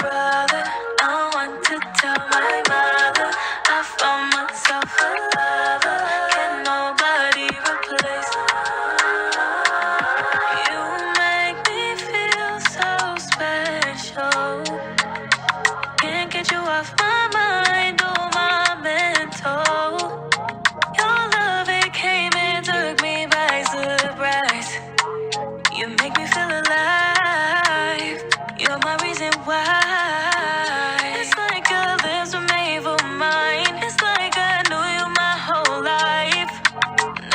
brother, I want to tell my mother I found myself a lover. Can nobody replace you? Make me feel so special. Can't get you off my mind or my mental. Your love, it came and took me by surprise. You make me feel alive. You're my reason why. It's like your lips were made for mine. It's like I knew you my whole life.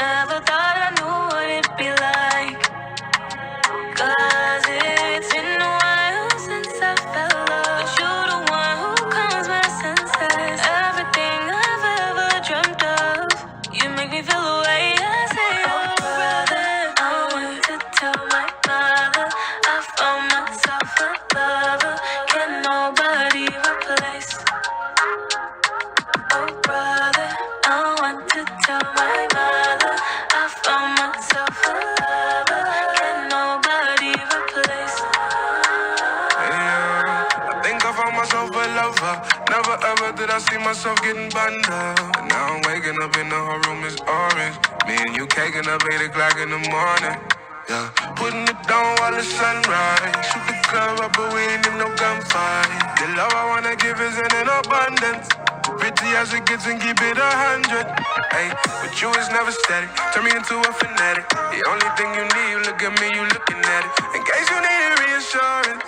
Never thought I knew what it'd be like. 'Cause it's been a while since I felt love. But you're the one who calms my senses. Everything I've ever dreamt of. You make me feel the way I say, oh brother, I want to tell my mother I found myself a lover. Can nobody replace. Oh brother, I want to tell my mother I found myself a lover. Can nobody replace. Yeah, I think I found myself a lover. Never ever did I see myself getting burned up. And now I'm waking up in the whole room is orange. Me and you caking up 8 o'clock in the morning. Yeah, putting it down while the sunrise. Shoot the club up, but we ain't in no gunfight. The love I wanna give is in abundance. Pretty as it gets and keep it 100. Hey, but you is never static. Turn me into a fanatic. The only thing you need, you look at me, you looking at it. In case you need reassurance.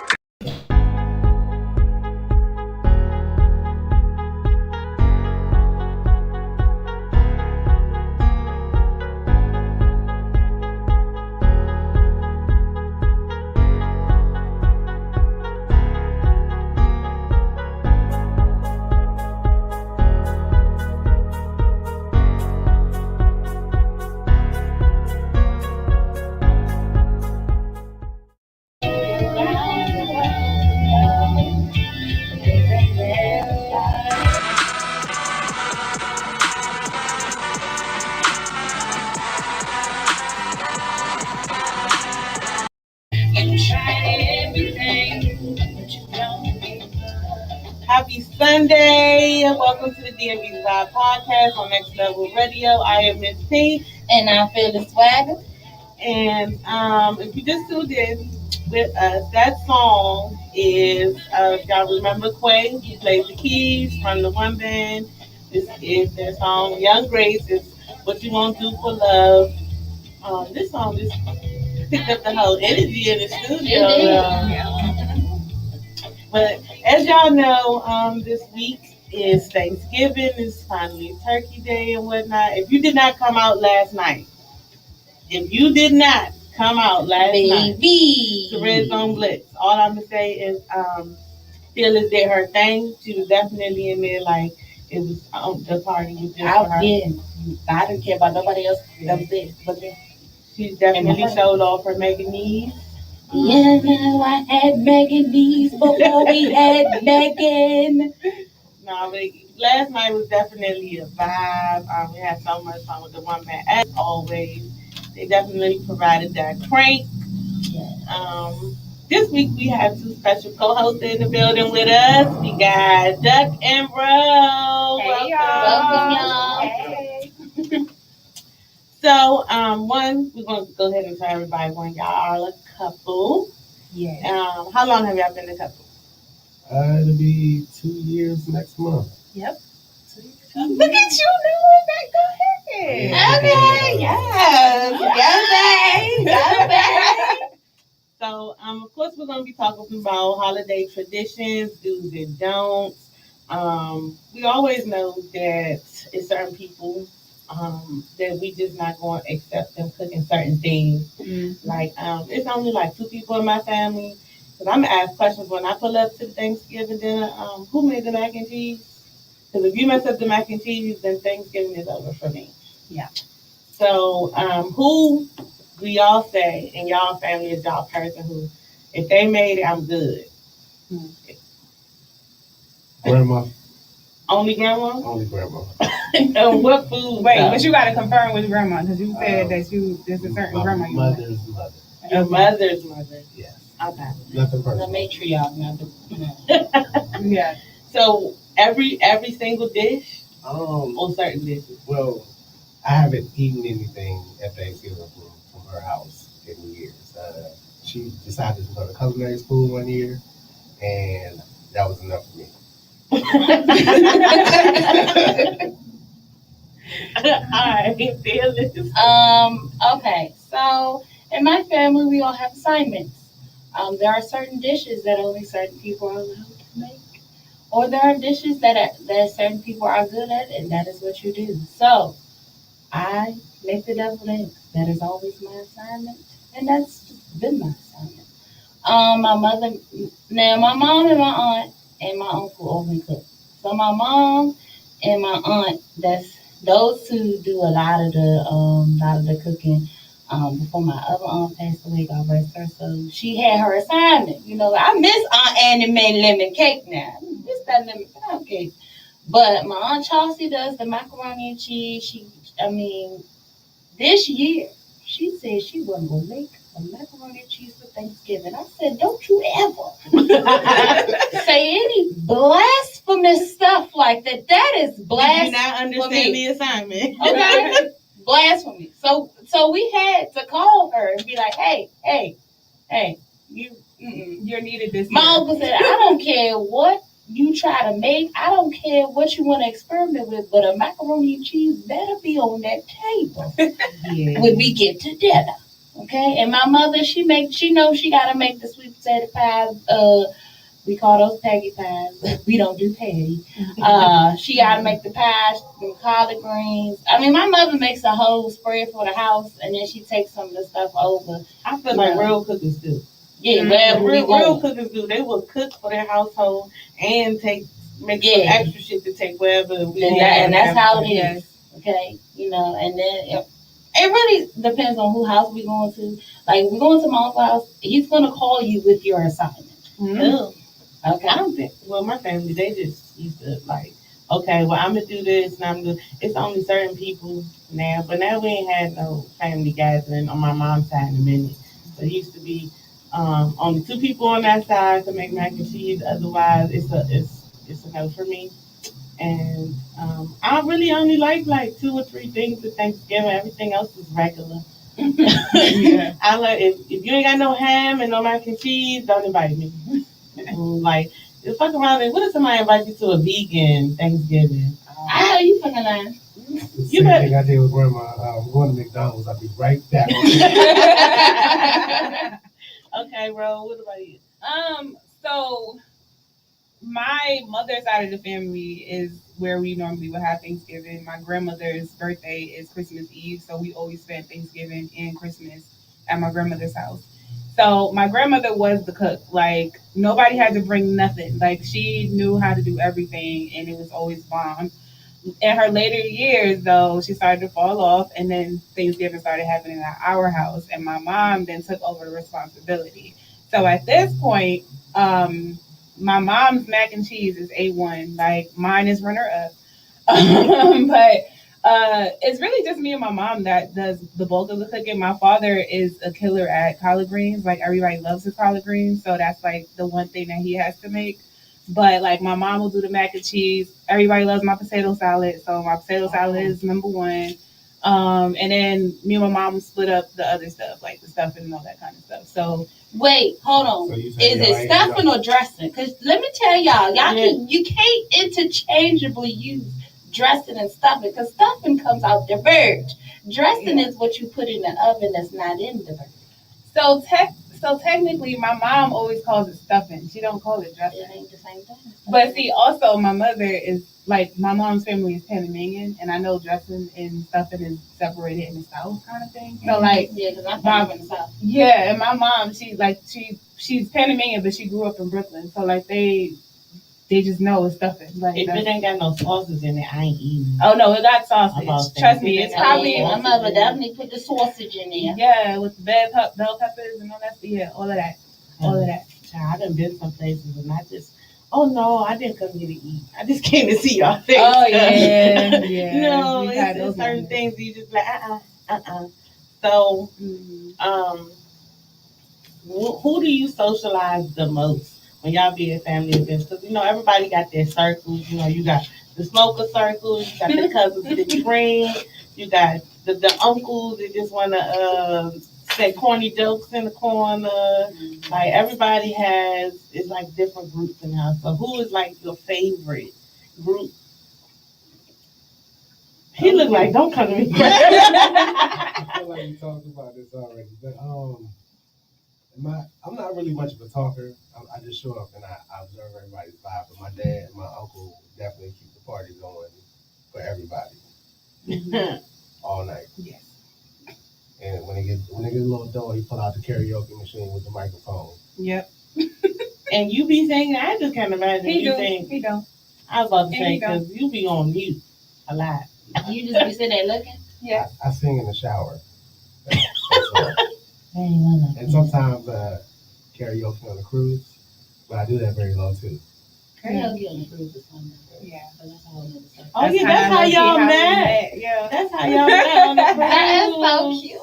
Happy Sunday. Welcome to the DMV Live Podcast on Next Level Radio. I am Miss P. And I feel the swagger. And if you just tuned in with us, that song is, y'all remember Quay? He plays the keys from the one band. This is their song, Young Grace. Is What You Won't Do for Love. This song just picked up the whole energy in the studio. But as y'all know, this week is Thanksgiving. It's finally Turkey Day and whatnot. If you did not come out last night to Red Zone Blitz, all I'm going to say is Phyllis did her thing. She was definitely in there like it was the party was just for her. Yeah. I didn't care about nobody else. That was it. But She definitely showed off her Megan Nees. Yeah, no, I had Megan D's before we had Megan. No, but last night was definitely a vibe. We had so much fun with the one man. As always, they definitely provided that crank. Yeah. This week we have two special co-hosts in the building with us. We got Duck and Bro. Hey, Welcome, y'all. Hey. So, we're going to go ahead and tell everybody when y'all are a couple. Yeah. How long have y'all been a couple? It'll be 2 years next month. Yep. Look at you knowing that. Go ahead. Okay. Yes. So, of course, we're going to be talking about holiday traditions, do's and don'ts. We always know that it's certain people that we just not going to accept them cooking certain things. Mm-hmm. Like, it's only like 2 people in my family. Because I'm going to ask questions when I pull up to Thanksgiving dinner. Who made the mac and cheese? Because if you mess up the mac and cheese, then Thanksgiving is over for me. Yeah. So, who do y'all say in y'all family is y'all person who, if they made it, I'm good? Grandma. Only grandma? Only grandma. And what food? Wait, but you got to confirm with grandma because you said that there's a certain grandma you like. Mother's mother. Your mother's mother. Yes. Okay. Nothing The personal. matriarch, not the. Yeah. So every single dish or certain dishes? Well, I haven't eaten anything at Thanksgiving from her house in years. She decided to go to culinary school one year, and that was enough for me. Alright, fearless. Okay, so in my family, we all have assignments. There are certain dishes that only certain people are allowed to make, or there are dishes that certain people are good at, and that is what you do. So I make the deviled eggs. That is always my assignment, and that's just been my assignment. My mother, now my mom and my aunt and my uncle only cook. So my mom and my aunt, that's those two do a lot of the cooking. Before my other aunt passed away, God rest her soul, she had her assignment. You know, I miss Aunt Annie made lemon cake now. I miss that lemon pound cake. But my aunt Chelsea does the macaroni and cheese. This year, she said she wasn't going to make a macaroni and cheese for Thanksgiving. I said, don't you ever say any blasphemous stuff like that. That is blasphemy. Did you not understand the assignment? Okay? Blasphemy. So we had to call her and be like, hey, you're needed this. My uncle said, I don't care what you try to make. I don't care what you want to experiment with, but a macaroni and cheese better be on that table when we get to dinner. Okay? And my mother, she knows she got to make the sweet potato pies. We call those Peggy pies. We don't do Patty. She got to make the pies, the collard greens. I mean, my mother makes a whole spread for the house, and then she takes some of the stuff over. I feel like real cookers do. Yeah, wherever real cookers do. They will cook for their household and make some extra shit to take wherever. And that's how it is. Okay, you know, and then it really depends on who house we going to. Like, we're going to my uncle's house, he's going to call you with your assignment. Mm-hmm. Okay. I don't think. Well, my family, they just used to like, okay, well, I'm gonna do this, and I'm gonna. It's only certain people now, but now we ain't had no family gathering on my mom's side in a minute. So it used to be only two people on that side to make mac and cheese. Otherwise, it's a no for me. And I really only like 2 or 3 things at Thanksgiving. Everything else is regular. Yeah. I like if you ain't got no ham and no mac and cheese, don't invite me. Like, fuck around and what if somebody invites you to a vegan Thanksgiving? I know you fucking lying. The same thing I did with grandma. I'm going to McDonald's. I'll be right back. Okay, bro. What about you? So my mother's side of the family is where we normally would have Thanksgiving. My grandmother's birthday is Christmas Eve, so we always spent Thanksgiving and Christmas at my grandmother's house. So my grandmother was the cook. Like, nobody had to bring nothing. Like, she knew how to do everything, and it was always bomb. In her later years, though, she started to fall off, and then Thanksgiving started happening at our house, and my mom then took over the responsibility. So at this point, my mom's mac and cheese is A1. Like, mine is runner up. But it's really just me and my mom that does the bulk of the cooking. My father is a killer at collard greens. Like, everybody loves his collard greens, so that's like the one thing that he has to make. But like, my mom will do the mac and cheese. Everybody loves my potato salad, so my potato salad is number one. And then me and my mom split up the other stuff, like the stuffing and all that kind of stuff. So wait, hold on. So is it stuffing or dressing? Because let me tell y'all, you can't interchangeably use dressing and stuffing, because stuffing comes out the bird. Dressing is what you put in the oven that's not in the bird. So technically, my mom always calls it stuffing. She don't call it dressing. It ain't the same thing. But see, also my mother is like, my mom's family is Panamanian, and I know dressing and stuffing is separated in the South kind of thing. So like, yeah, because I'm from the South. Yeah, and my mom, she's Panamanian, but she grew up in Brooklyn. So like, they just know it's stuffing. Like, if it ain't got no sauces in it, I ain't eating. Oh no, it got sausage. Trust me, it's probably my mother definitely put the sausage in there. Yeah, with the bell peppers and all that. Yeah, all of that. All of that. I done been some places and I just, oh no, I didn't come here to eat. I just came to see y'all. Oh yeah, yeah. No, it's certain things you just like, So, who do you socialize the most when y'all be at family events? Because everybody got their circles. You got the smoker circle, you got the cousins that drink, you got the uncles that just want to say corny jokes in the corner. Like everybody has it's like different groups in the house. So who is like your favorite group? He look like don't come to me. I feel like we talked about this already, but I'm not really much of a talker. I just show up and I observe everybody's vibe. But my dad and my uncle definitely keep the party going for everybody all night. Yes. And when it gets a little dull, he pull out the karaoke machine with the microphone. Yep. And you be singing. I just can't imagine He you do. sing. He don't. I was about to And say he don't. because you be on mute a lot. You just be sitting there looking. Yeah. I sing in the shower. That's all. And And sometimes karaoke on the cruise, but I do that very low too. Karaoke on the cruise is fun. Yeah. But that's a whole nother subject. Oh yeah, that's how y'all met. Yeah. That's how y'all met on the cruise. That is so cute.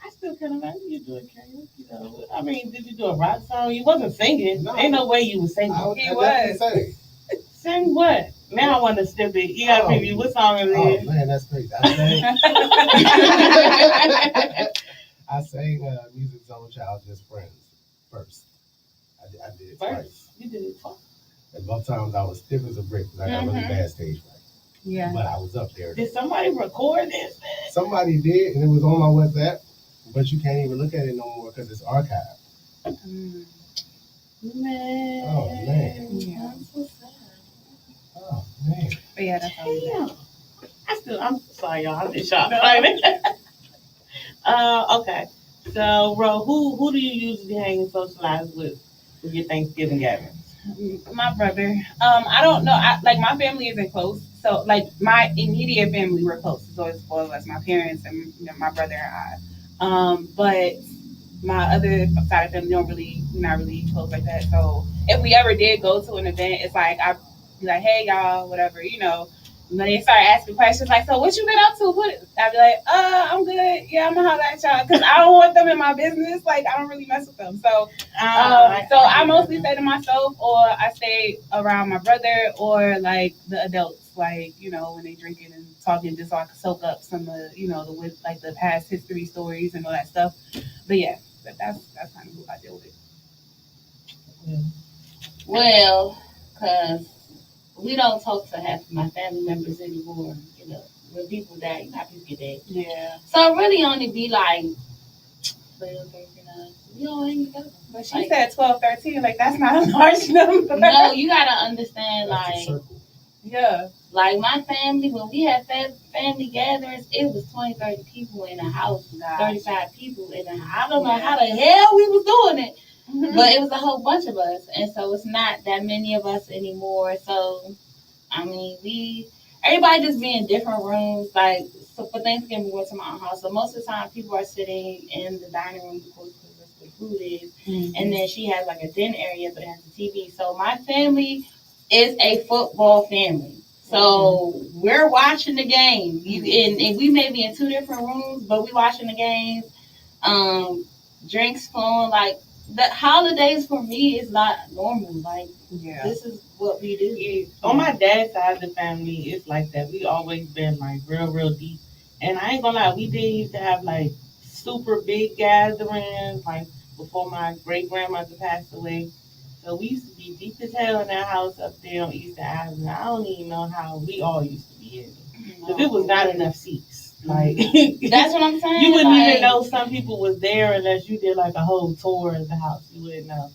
I still can't imagine you doing karaoke though. I mean, did you do a rock song? You wasn't singing. No. Ain't no way you was singing. He I was. definitely sing. Sing what? Now I want to step it. You gotta preview what song it Oh is. man, that's crazy. I sang Music Zone Child Just Friends first. I did it twice. First, you did it twice. And both times I was stiff as a brick because I got really bad stage fright. Yeah. But I was up there. Did somebody record this? Somebody did, and it was on my WhatsApp, but you can't even look at it no more because it's archived. Man. Oh, man. Yeah. I'm so sad. Oh man. But yeah, that's how we met. Damn. I'm sorry, y'all. I'm just shocked. Okay. So, Ro, who do you usually hang and socialize with your Thanksgiving gatherings? My brother. I don't know. Like my family isn't close. So like my immediate family were close. So it's four of us, my parents and my brother and I. But my other side of family we're not really close like that. So if we ever did go to an event, it's like I'd be like, hey y'all, whatever, When they start asking questions like, so what you been up to? I'd be like, I'm good. Yeah, I'm gonna holler at y'all because I don't want them in my business. Like I don't really mess with them. So I mostly stay to myself, or I stay around my brother or like the adults, like when they drinking and talking, just so I can soak up some of the past history stories and all that stuff. But yeah, that's kind of who I deal with. Yeah. Well, because we don't talk to half of my family members anymore. When people die, not people get dead. Yeah. So it really only be like 12, 13, we don't hang together. But she said 12, 13. Like that's not a large number. No, you gotta understand, That's the like, circle. Yeah. like my family, when we had family gatherings, it was 20, 30 people in a house, 35 people in a house. I don't know how the hell we was doing it. But it was a whole bunch of us, and so it's not that many of us anymore. So, I mean, everybody just be in different rooms. Like, so for Thanksgiving, we went to my house. So most of the time, people are sitting in the dining room because that's where food is. And then she has like a den area, but it has a TV. So my family is a football family. So we're watching the game. And we may be in two different rooms, but we watching the games. Drinks flowing, like. The holidays for me is not normal. Like, this is what we do. Yeah. On my dad's side of the family, it's like that. We always been like real deep. And I ain't gonna lie, we did used to have like super big gatherings, like before my great grandmother passed away. So we used to be deep as hell in that house up there on Easter Island. I don't even know how we all used to be in it. Because it was not enough seats. Like that's what I'm saying. You wouldn't even know some people was there unless you did like a whole tour of the house. You wouldn't know.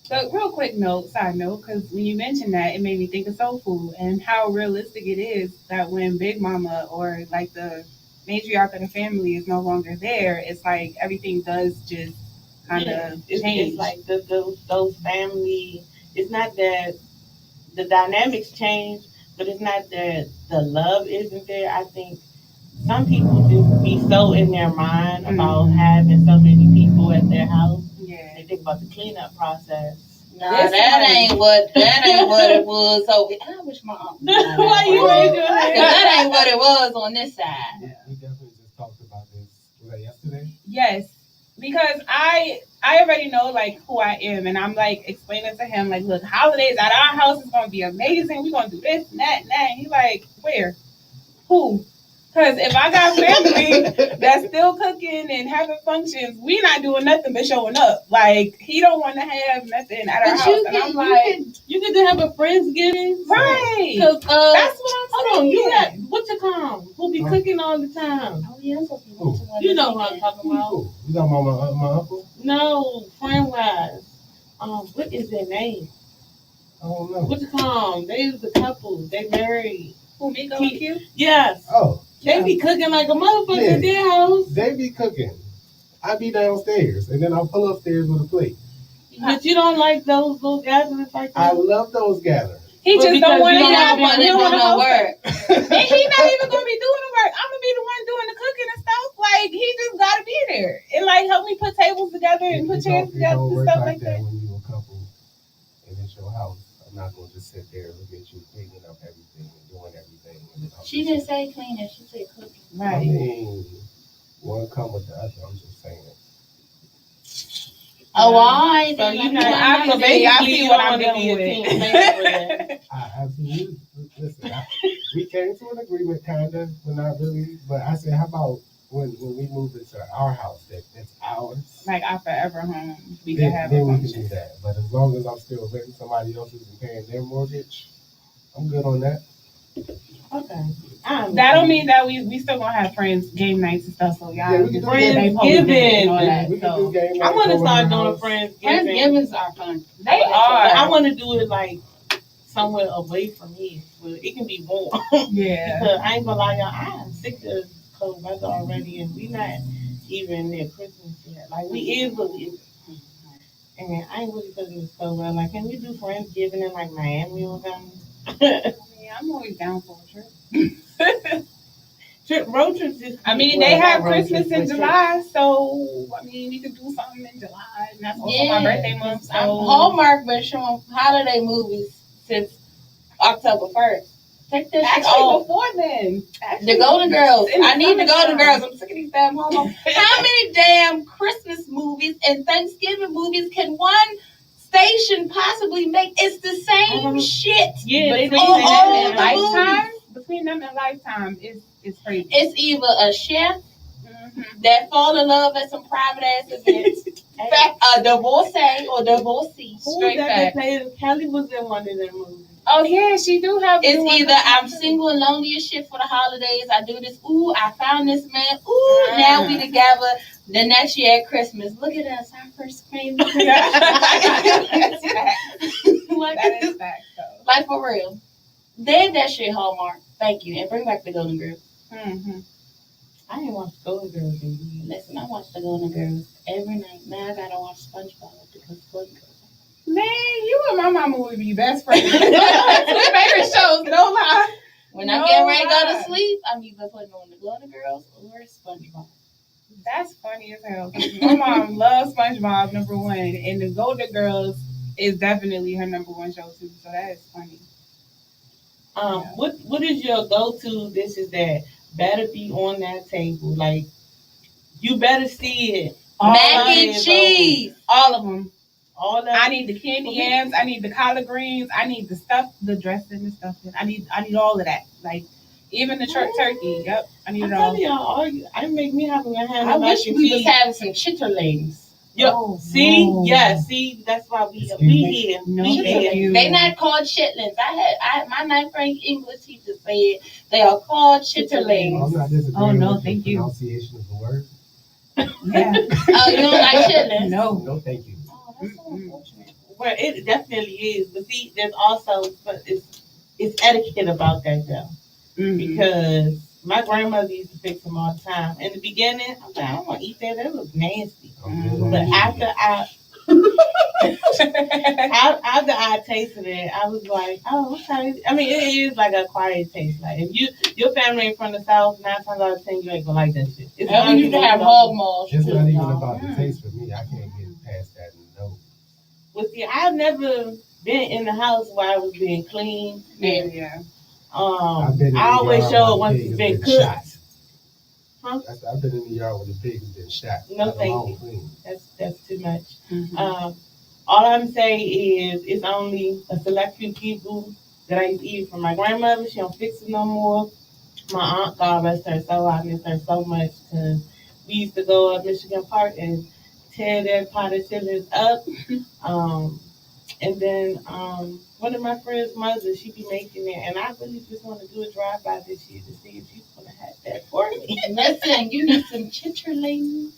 So real quick side note, because when you mentioned that, it made me think of soul food and how realistic it is that when Big Mama or like the matriarch of the family is no longer there, it's like everything does just kind of change. It's like those family. It's not that the dynamics change. But it's not that the love isn't there. I think some people just be so in their mind about having so many people at their house. Yeah. They think about the cleanup process. Nah, that ain't what it was. So I wish my aunt. Why you ain't doing that? That ain't what it was on this side. We definitely just talked about this. Was that yesterday? Yes, because I already know like who I am, and I'm like explaining to him like, look, holidays at our house is gonna be amazing. We're gonna do this and that and that. And he like, where? Who? Because if I got family that's still cooking and having functions, we not doing nothing but showing up. Like he don't want to have nothing at our house, and I'm like, you could have a Friendsgiving, right? Because That's what I'm hold on, you saying. got what you call who be cooking all the time. Oh yeah, You know what I'm talking about. Who? You talking about my uncle? No, friend wise. What is their name? I don't know. What you call them? They was a couple. They married. Who, me going cute? Yes. Oh. They be cooking like a motherfucker at their house. They be cooking. I be downstairs, and then I'll pull upstairs with a plate. But you don't like those little gatherings like that? I love those gatherings. He just don't want to have one. He don't want to work. And he not even gonna be doing the work. I'm gonna be the one doing the cooking and stuff. Like he just gotta be there and like help me put tables together and put chairs together and stuff like that. When you a couple and it's your house, I'm not gonna just sit there and look at you cleaning up everything and doing everything. She didn't say cleaning. She said cooking. Right. I mean, one come with the other. I'm just saying. Oh, I So you know, so basically, I see what I'm dealing with. I absolutely listen. We came to an agreement, kinda, but not really. But I said, how about when we move into our house that's ours? Like our forever home, we then, can have then a we function. can do that. But as long as I'm still renting somebody else's and paying their mortgage, I'm good on that. Okay. That don't mean that we still gonna have friends game nights and stuff. So y'all Yeah, we can do Friendsgiving and all Yeah, that. we can So do game I nights want to over start our doing house. Friendsgiving. Friendsgivings are fun. they are. I want to do it like somewhere away from here, where it can be warm. Yeah. Because I ain't gonna lie, y'all, I'm sick of cold weather already, and we not even near Christmas yet. Like we is, but we is. And I ain't really feeling this cold weather. Like, can we do Friendsgiving in like Miami or something? Yeah, I'm always down for a trip. Road trips is. I mean, they have Christmas in July, so I mean, we could do something in July, and that's also my birthday month. So Hallmark been showing holiday movies since October 1st. Take that shit actually off. before then, The Golden Girls. in the I need the Golden summertime. Girls. I'm sick of these damn Hallmark. How many damn Christmas movies and Thanksgiving movies can one station possibly make? It's the same shit. Yeah, they between do them that and now. Lifetime. Between them and Lifetime, it's crazy. It's either a chef that fall in love at some private ass event, a divorcee or divorcee. Who Straight that fact. they played? Kelly was in one of them movies. Oh yeah, she do have. It's new ones. either I'm single and lonely as shit for the holidays. I do this. Ooh, I found this man. Ooh, now we together. The next year at Christmas, look at us, our first Christmas. That's fact. like, That is fact, though. like for real. Dead that shit, Hallmark. Thank you, and bring back the Golden Girls. Mm-hmm. I ain't watched Golden Girls in years. Listen, I watch the Golden Girls every night. Now I gotta watch SpongeBob because Golden Girls. Man, you and my mama would be best friends. Two favorite shows, no lie. When I get ready to go to sleep, I'm either putting on the Golden Girls or SpongeBob. That's funny as hell. My mom loves SpongeBob, number one, and the Golden Girls is definitely her number one show too. So that is funny. What is your go-to dishes that better be on that table? Like, you better see it. Mac and cheese. All of them. All that. I need the candy yams. I need the collard greens. I need the stuff, the dressing, the stuffing. I need all of that. Like even the turkey. Yep, I need I'm it all. telling y'all, I make me having a hand. I wish we was having some chitterlings. Yo, see, that's why we here. No, We thank here. you. They not called chitlins. My ninth grade English teacher said they are called chitterlings. I'm not disagreeing Oh, no, with thank the you. pronunciation of the word. Yeah. Oh, you don't like chitlins? No. No, thank you. Oh, that's so unfortunate. Well, it definitely is. But see, there's also it's etiquette about that though, because my grandmother used to fix them all the time. In the beginning, I'm like, I don't want to eat that. That looks nasty. But after after I tasted it, I was like, oh, okay. I mean, it is like a quiet taste. Like if your family ain't from the South, 9 times out of 10, you ain't gonna like that shit. It's And we used to have hog maws It's too, not even y'all. about the taste for me. I can't get past that. No. But see, I've never been in the house where I was being clean. Yeah. I've been in I always the yard show it while once pigs it's been been cooked. shot. Huh? I've been in the yard when the pig has been shot. No, Not thank alone you. clean. That's too much. Mhm. All I'm saying is it's only a select few people that I used to eat from my grandmother. She don't fix it no more. My aunt, God rest her soul, I miss her so much because we used to go up Michigan Park and tear that pot of chilies up. Um, and then one of my friends' mothers, she be making it, and I really just want to do a drive by this year to see if she's gonna have that for me. Listen, you need some chitterlings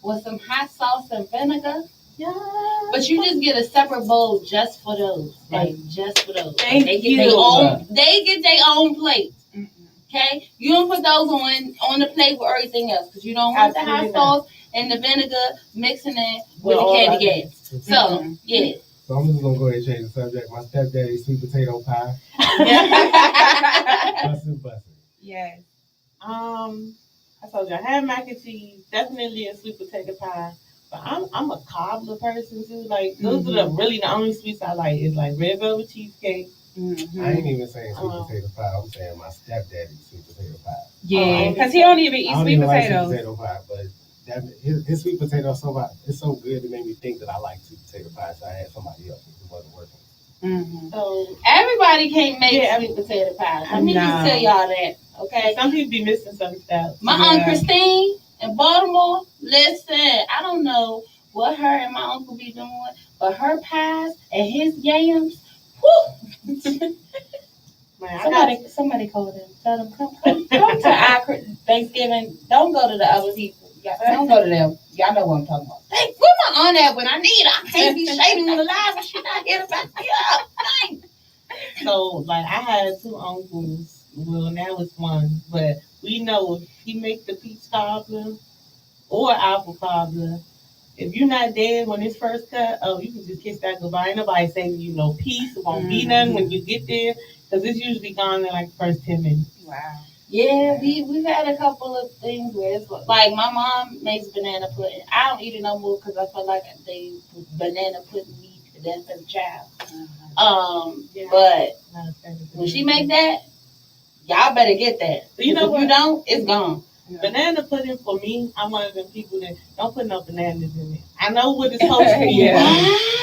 with some hot sauce and vinegar. Yeah. But you just get a separate bowl just for those. Like just for those. Thank they get you. They get their own plate. Mm-mm. Okay? You don't put those on the plate with everything else because you don't want the hot sauce and the vinegar mixing it with the candy gas. So, yeah. So I'm just gonna go ahead and change the subject. My stepdaddy's sweet potato pie. Bussin'. Yes. I told you I had mac and cheese, definitely a sweet potato pie. But I'm a cobbler person too. Like those are really the only sweets I like. Is like red velvet cheesecake. Mm-hmm. I ain't even saying sweet potato pie. I'm saying my stepdaddy's sweet potato pie. Yeah, because he don't even eat sweet potatoes. Like sweet potato pie, but his sweet potato it's so good it made me think that I like sweet potato pie. So I had somebody else who wasn't working. Mm-hmm. So everybody can't make sweet potato pie. Let me just tell y'all that. Okay. Some people be missing some stuff. My Aunt Christine in Baltimore, listen, I don't know what her and my uncle be doing, but her pies and his yams, whoo! Somebody call them. Tell them come to our Thanksgiving. Don't go to the other people. Don't go to them. Y'all know what I'm talking about. Hey, where my aunt at when I need her? I can't be shaving on the live and she not here to back me up. So like I had two uncles. Well, now it's one, but we know if he make the peach cobbler or apple cobbler, if you're not dead when it's first cut, you can just kiss that goodbye. Ain't nobody saying peace. It won't be none when you get there because it's usually gone in like the first 10 minutes. Wow. Yeah, we've had a couple of things where it's like my mom makes banana pudding. I don't eat it no more because I feel like they banana pudding meat that's for the child. But when she make that, y'all better get that. You know if what? you don't, it's gone. Yeah. Banana pudding for me, I'm one of them people that don't put no bananas in it. I know what it's supposed to be,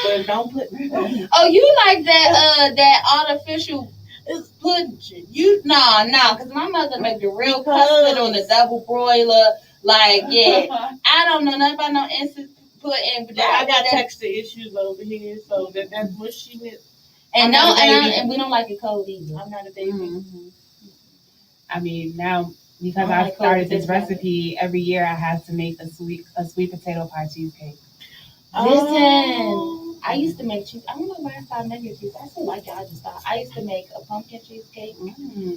but don't put. Oh, you like that artificial pudding? Because my mother make the real custard on the double broiler. Like, yeah, I don't know nothing about no instant pudding, but I got texture issues over here, so that's mushiness. And we don't like it cold either. I'm not a baby. Mm-hmm. I mean, now because I started this recipe, every year I have to make a sweet potato pie cheesecake. Listen, I used to make cheese. I don't know why I started making cheese. I still like it. I just stopped. I used to make a pumpkin cheesecake.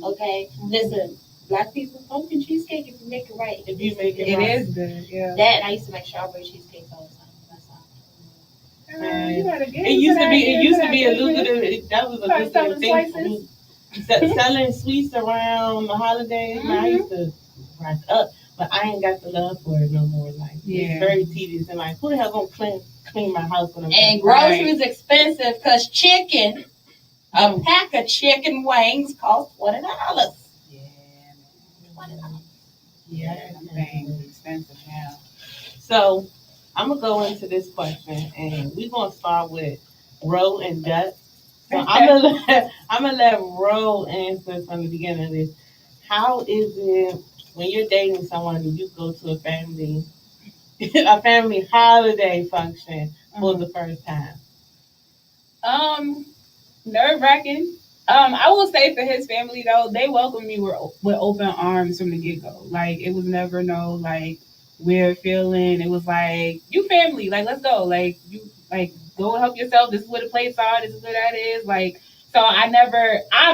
Okay, listen, Black people, pumpkin cheesecake. If you make it right, if you make it right, is good. Yeah. That and I used to make strawberry cheesecakes all the time. It used to be a lucrative. That was a lucrative thing for me. Selling sweets around the holidays. I used to rack up, but I ain't got the love for it no more. Like it's very tedious and like who the hell gonna clean my house when I'm and groceries expensive because chicken, a pack of chicken wings cost $20. Yeah, $20. Yeah, things expensive now. So I'm gonna go into this question, and we're gonna start with Ro and Dut. So I'm gonna let Ro answer from the beginning of this. How is it when you're dating someone and you go to a family holiday function for the first time? Nerve-wracking. I will say for his family though, they welcomed me with open arms from the get-go. Like it was never no like weird feeling. It was like you family, like let's go. Like you like go help yourself. This is where the plates are. This is where that is. Like so, I'm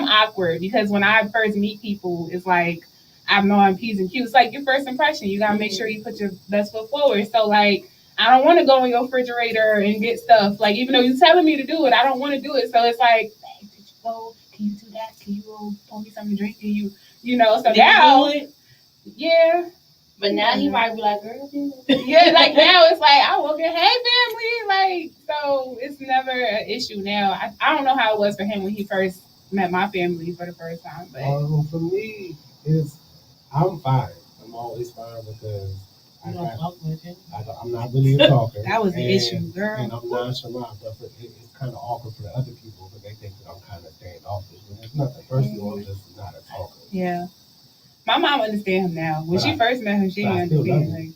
awkward because when I first meet people, it's like I'm knowing P's and Q's. It's like your first impression. You gotta make sure you put your best foot forward. So like I don't want to go in your refrigerator and get stuff. Like even though you're telling me to do it, I don't want to do it. So it's like, hey, did you go? Can you do that? Can you go pour me something to drink? Can you? So now, yeah. But now he might be like, girl, yeah, like now it's like, I walk in, hey family, like, so it's never an issue now. I don't know how it was for him when he first met my family for the first time, but. For me, I'm fine. I'm always fine because You don't talk with him. I'm not really a talker. That was the issue, girl. And I'm nonchalant, but it's kind of awkward for the other people because they think that I'm kind of standoffish. When it's nothing personal, I'm just not a talker. Yeah. My mom understand him now. When she first met him, she didn't understand.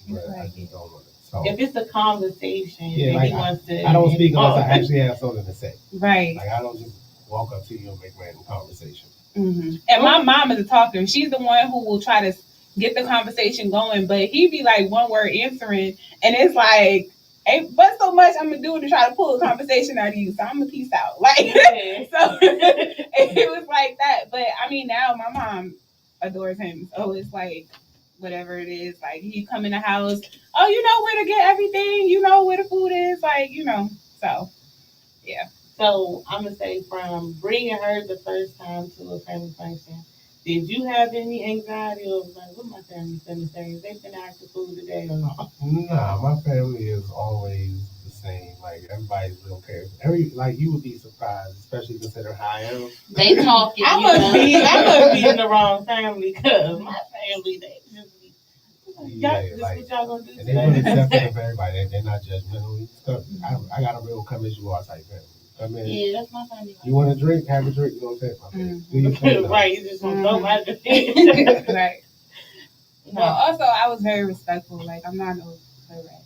But I just don't want to talk. If it's a conversation, yeah, and like he wants to. I don't speak unless I actually have something to say. Right. Like I don't just walk up to you and make random conversation. Mm-hmm. And my mom is a talker. She's the one who will try to get the conversation going, but he be like one word answering, and it's like, hey, but so much I'm gonna do to try to pull a conversation out of you, so I'm gonna peace out. Like, so it was like that. But I mean, now my mom adores him, so it's like whatever it is. Like he come in the house, oh, you know where to get everything, you know where the food is, like So yeah. So I'm gonna say from bringing her the first time to a family function, did you have any anxiety or like what my family finna say? Is they finna act the food today or not? Nah, my family is always the same. Like everybody's real careful. Like you would be surprised, especially considering how I am. They talking. I must be in the wrong family because my family they just be. Yeah, This like, what y'all gonna do? and they really accepting of everybody. They're not judgmental. I got a real come as you are type family. Come in. Yeah, that's my family. You want a drink? Have a drink. You know what I'm saying? Do your thing, though. Right, you just want to go by the thing. Right. Well, also I was very respectful. Like I'm not no rat,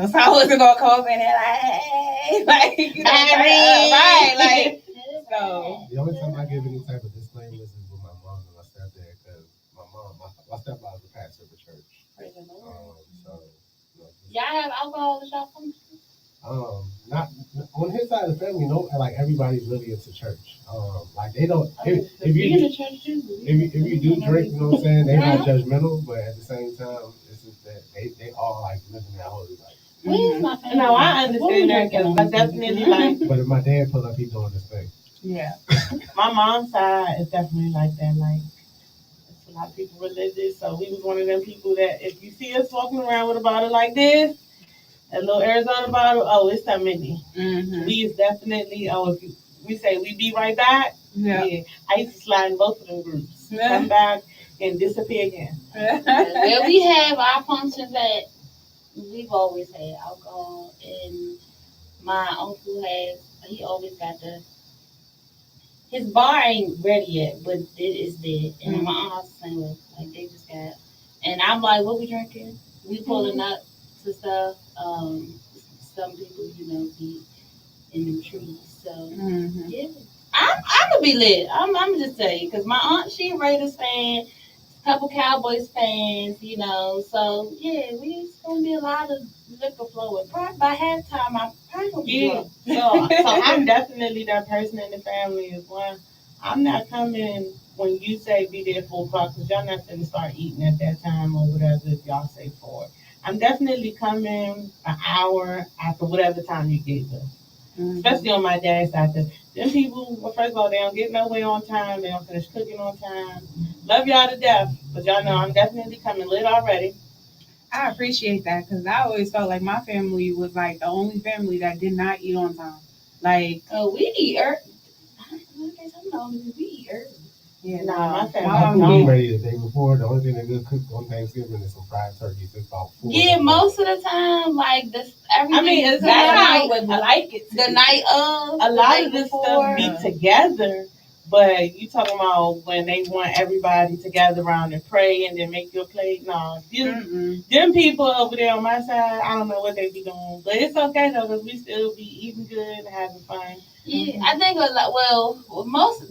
so I wasn't gonna come up in there like, hey, like, right, like, so. The only time I give any type of disclaimers is with my mom and my stepdad, because my stepfather's a pastor of the church. So, y'all have alcohol at y'all function? Not on his side of the family. No, like everybody's really into church. Like they don't. If you do drink, you know what I'm saying? They're not judgmental, but at the same time, it's just that they all like living that holy life. Where's my family? No, I understand that because I definitely like. But if my dad pull up, he's doing this thing. Yeah. My mom's side is definitely like that. Like, it's a lot of people religious, so we was one of them people that if you see us walking around with a bottle like this, a little Arizona bottle, oh, it's that many. Mm-hmm. We is definitely, if we say we be right back, yeah. I used to slide in both of them groups. Yeah. Come back and disappear again. Where we have our functions at, we've always had alcohol, and my uncle he always got his bar ain't ready yet, but it is there. And my aunt's the same way. Like, they just got, and I'm like, what we drinking? We pulling up to stuff. Some people, be in the trees. So, yeah. I'm going to be lit. I'm going to just tell you, because my aunt, she a Raiders fan, a couple Cowboys fans, So, yeah, it's going to be a lot of liquor flowing. Probably by halftime, I'm probably going to be drunk. So I'm definitely that person in the family is one. I'm not coming when you say be there 4 o'clock, because y'all not going to start eating at that time or whatever if y'all say 4. I'm definitely coming an hour after whatever time you gave us. Especially on my dad's side. Them people, well, first of all, they don't get nowhere on time. They don't finish cooking on time. Love y'all to death, but y'all know I'm definitely coming lit already. I appreciate that because I always felt like my family was like the only family that did not eat on time. Like, we eat early. We eat early. Yeah, my family. My food ready the day before. The only thing they good cook on Thanksgiving is some fried turkey. It's about 4. Yeah, most of the time, like this, everything. I mean, it's I would like it. The night of. A lot of this stuff be together, but you talking about when they want everybody to gather around and pray and then make your plate. No, them people over there on my side, I don't know what they be doing, but it's okay though because we still be eating good and having fun. Yeah, I think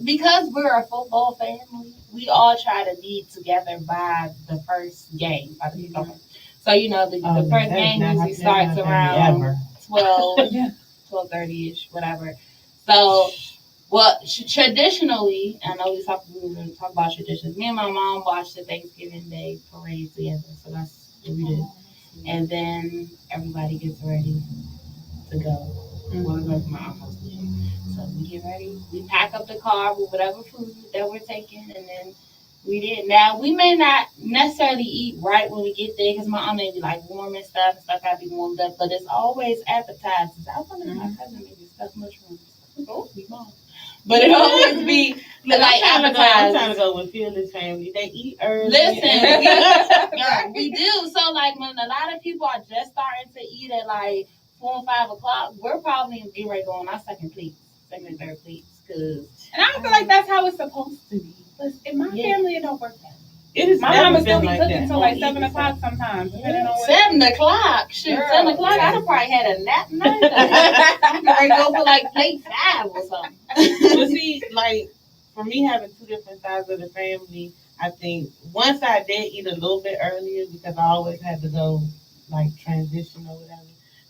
because we're a football family, we all try to be together by the first game. By the kickoff. So the first game usually starts around 12:30ish, whatever. So, traditionally, I know we're going to talk about traditions. Me and my mom watched the Thanksgiving Day parade together, so that's what we did. And then everybody gets ready to go. We'll go to my house. So we get ready. We pack up the car with whatever food that we're taking, and then we did. Now, we may not necessarily eat right when we get there because my aunt may be like warming stuff gotta be warmed up, but it's always appetizers. I wonder if my cousin maybe stuffed mushrooms. Oh, we won't. But it always be, Look, like I'm trying appetizers. to go with Fearless family. They eat early. Listen, we do. So like when a lot of people are just starting to eat at like 4 or 5 o'clock, we're probably getting ready to go on our second and third plates. Cause And I feel like that's how it's supposed to be. But in my family, it don't work that way. It is. My mama still be like cooking that. till like 7 o'clock sometimes, depending on what. 7 o'clock. Shoot, Girl, 7 o'clock. I'd have probably had a nap tonight. I'm ready to go for like plate 5 or something. But see, like for me having two different sides of the family, I think one side did eat a little bit earlier because I always had to go like transition or whatever.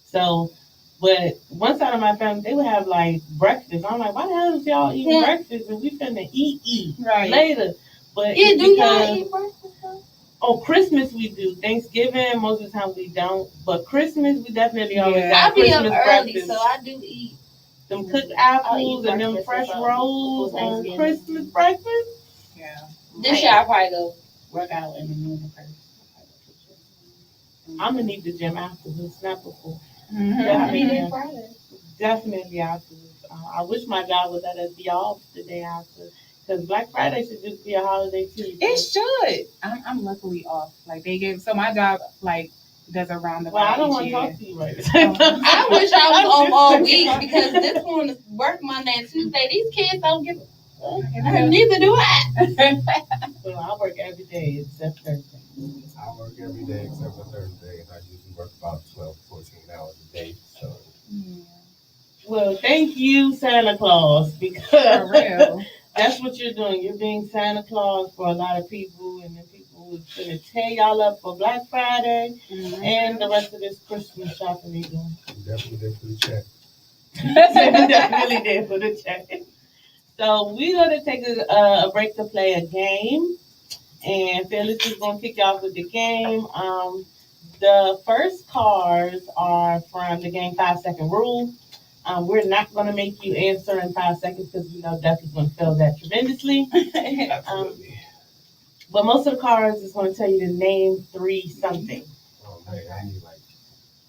So, but one side of my family they would have like breakfast. I'm like, why the hell is y'all eating breakfast and we finna eat Right. later? But Yeah, it's do y'all because eat breakfast though? on Christmas we do. Thanksgiving most of the time we don't. But Christmas we definitely always Yeah. got I be up Christmas early, breakfast. so I do eat. Them cooked I'll apples eat and them breakfast fresh or something rolls before on Thanksgiving. Christmas breakfast. Yeah. This year I'll probably go work out in the morning first. I'm gonna need the gym afterwards, not before. I'll be there Friday. Definitely afterwards. I wish my job would let us be off the day after, because Black Friday should just be a holiday too. It should. I'm luckily off. Like they give. So my job like does a roundabout. Well, I don't want each to year. talk to you right now. I wish I was off all week because this one is work Monday and Tuesday. These kids don't give a fuck. Neither do I. Well, I work every day except Thursday. I work every day except for Thursday, and I usually work about 12, 14 hours a day. So. Well, thank you, Santa Claus, For because real. that's what you're doing. You're being Santa Claus for a lot of people, and then people who's gonna tear y'all up for Black Friday and the rest of this Christmas shopping they doing. You definitely did for the check. Definitely did for the check. So we're gonna take a break to play a game, and Phyllis is gonna kick you off with the game. The first cards are from the game 5 Second Rule. We're not gonna make you answer in 5 seconds because we know Duff is gonna fail that tremendously. Absolutely. But most of the cards is gonna tell you to name 3 something. Oh man, I need like.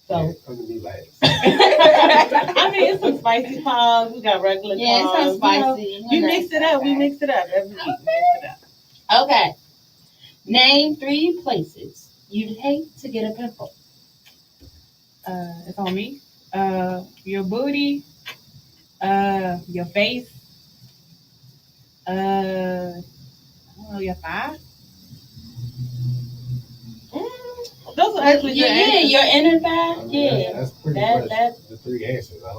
So Yeah, come to me last. I mean, it's some spicy cards. We got regular cards. Yeah, it's some spicy. You know, we mix it up. We mix it up every week. We mix it up. Okay. Name 3 places you'd hate to get a pimple. It's on me. Your booty. Your face. I don't know, your thigh. Those are actually good answers. your inner thigh. I mean, Yeah. that's pretty much the 3 answers. I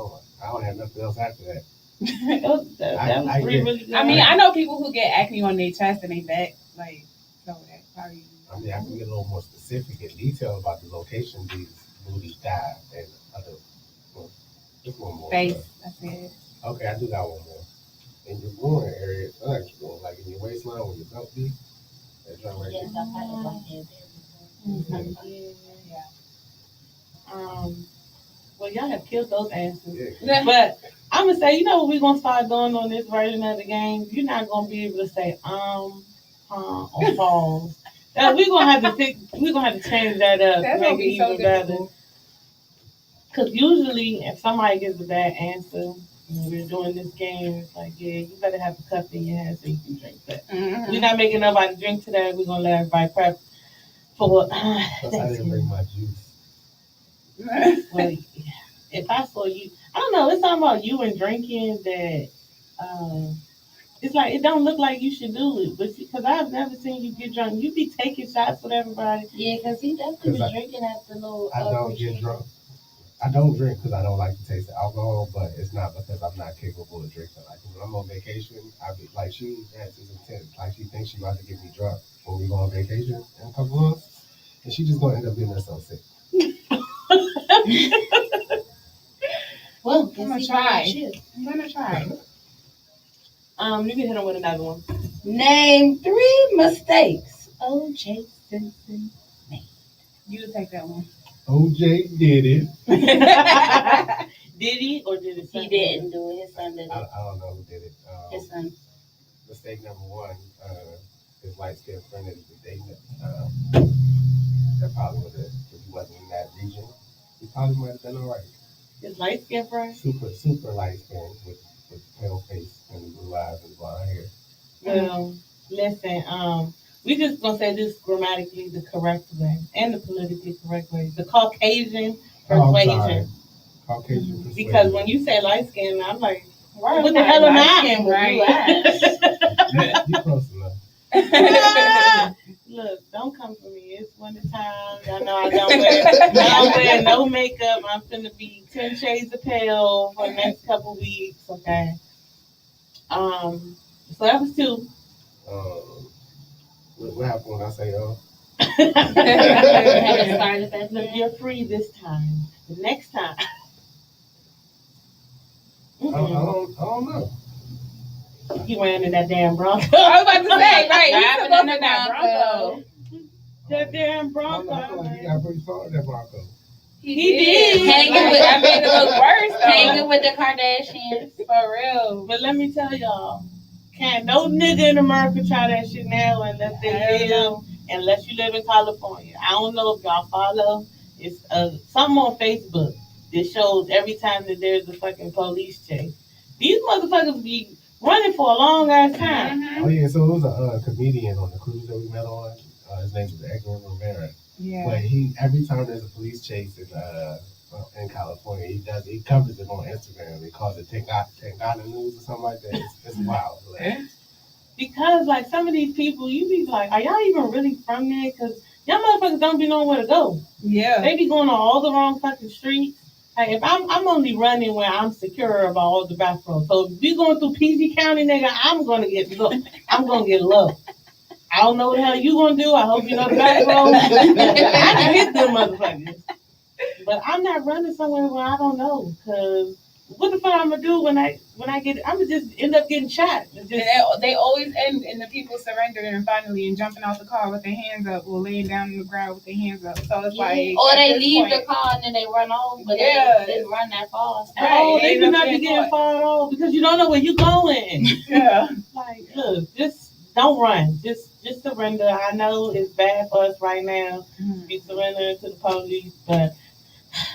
don't have nothing else after that. That was 3 really good. I mean, I know people who get acne on their chest and their back, like, so that probably. I mean, I can get a little more specific and detailed about the location these booties die and other. Well, just one more. Face, that's it. Okay, I do got one more. In your groin area, like in your waistline where your belt be, that joint right there. Well, y'all have killed those answers. Yeah. But I'm gonna say, you know what we're gonna start doing on this version of the game? You're not gonna be able to say or pause. We're gonna have to change that up. That's make gonna it be so even better. difficult. Because usually, if somebody gives a bad answer when we're doing this game, it's like, yeah, you better have a cup in your hand so you can drink that. We're not making nobody drink today. We're gonna let everybody prep for. Plus, I didn't bring my juice. Well, if I saw you, I don't know. It's something about you and drinking that. It's like it don't look like you should do it, but because I've never seen you get drunk, you be taking shots with everybody. Yeah, because he definitely be drinking at the little. I don't get drunk. I don't drink because I don't like the taste of alcohol, but it's not because I'm not capable of drinking. Like when I'm on vacation, I be like she has this intent, like she thinks she about to get me drunk when we go on vacation in a couple months, and she just gonna end up getting herself sick. Well, I'm gonna try. I'm gonna try. You can hit him with another one. Name 3 mistakes O.J. Simpson made. You take that one. OJ did it. Did he or did his son? He didn't do it. His son did it. I don't know who did it. His son. Mistake number 1, his light skinned friend that he was dating. That probably would have, if he wasn't in that region, he probably might have been all right. His light skin friend? Super light skin with pale face and blue eyes and blonde hair. Well, listen, we just gonna say this grammatically the correct way and the politically correct way. The Caucasian Oh, I'm sorry. persuasion. Caucasian persuasion. Because when you say light skin, I'm like, Right, what the hell am I? Yeah, you close enough. Look, don't come for me. It's winter time. Y'all know I don't wear no makeup. I'm gonna be 10 shades of pale for the next couple weeks. Okay. So that was two. What happened when I say Look, you're free this time. The next time. I don't know. You ran in that damn Bronco. I was about to say, right? Driving He's in the Bronco. That damn I Bronco. feel like he got pretty far in that Bronco. He did. Hanging with, I made it look worse. Though. Hanging with the Kardashians. For real. But let me tell y'all, can't no nigga in America try that shit now unless you live in California. I don't know if y'all follow. It's something on Facebook that shows every time that there's a fucking police chase. These motherfuckers be running for a long ass time. Mm-hmm. Oh yeah, so it was a comedian on the cruise that we met on. His name is Edgar Rivera. Yeah. But every time there's a police chase in California, he covers it on Instagram. He calls it Tangana News or something like that. It's wild. Like, because like some of these people, you be like, are y'all even really from there? Because y'all motherfuckers don't be knowing where to go. Yeah. They be going on all the wrong fucking streets. Like if I'm only running where I'm secure about all the back roads. So if we going through PG County, nigga, I'm gonna get low. I don't know what the hell you gonna do. I hope you know the back road. I can hit them motherfuckers. But I'm not running somewhere where I don't know. Cause what the fuck I'm gonna do when I get? I'm gonna just end up getting shot. They always end in the people surrendering finally and jumping out the car with their hands up or laying down on the ground with their hands up. So it's like, or they leave the car and then they run off, but they didn't run that far. Right. They do not be getting far at all because you don't know where you're going. Yeah. Like, look, just don't run. Just surrender. I know it's bad for us right now to be surrendering to the police, but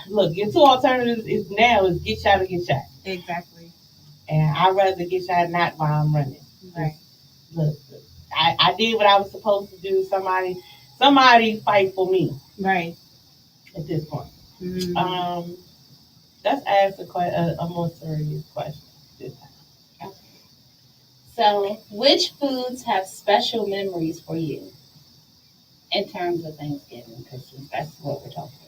look, your two alternatives is get shot or get shot. Exactly. And I'd rather get shot not while I'm running. Right. Look, I did what I was supposed to do. Somebody fight for me. Right. At this point. Mm-hmm. Let's ask a more serious question this time. Okay. So, which foods have special memories for you in terms of Thanksgiving and Christmas? That's what we're talking about.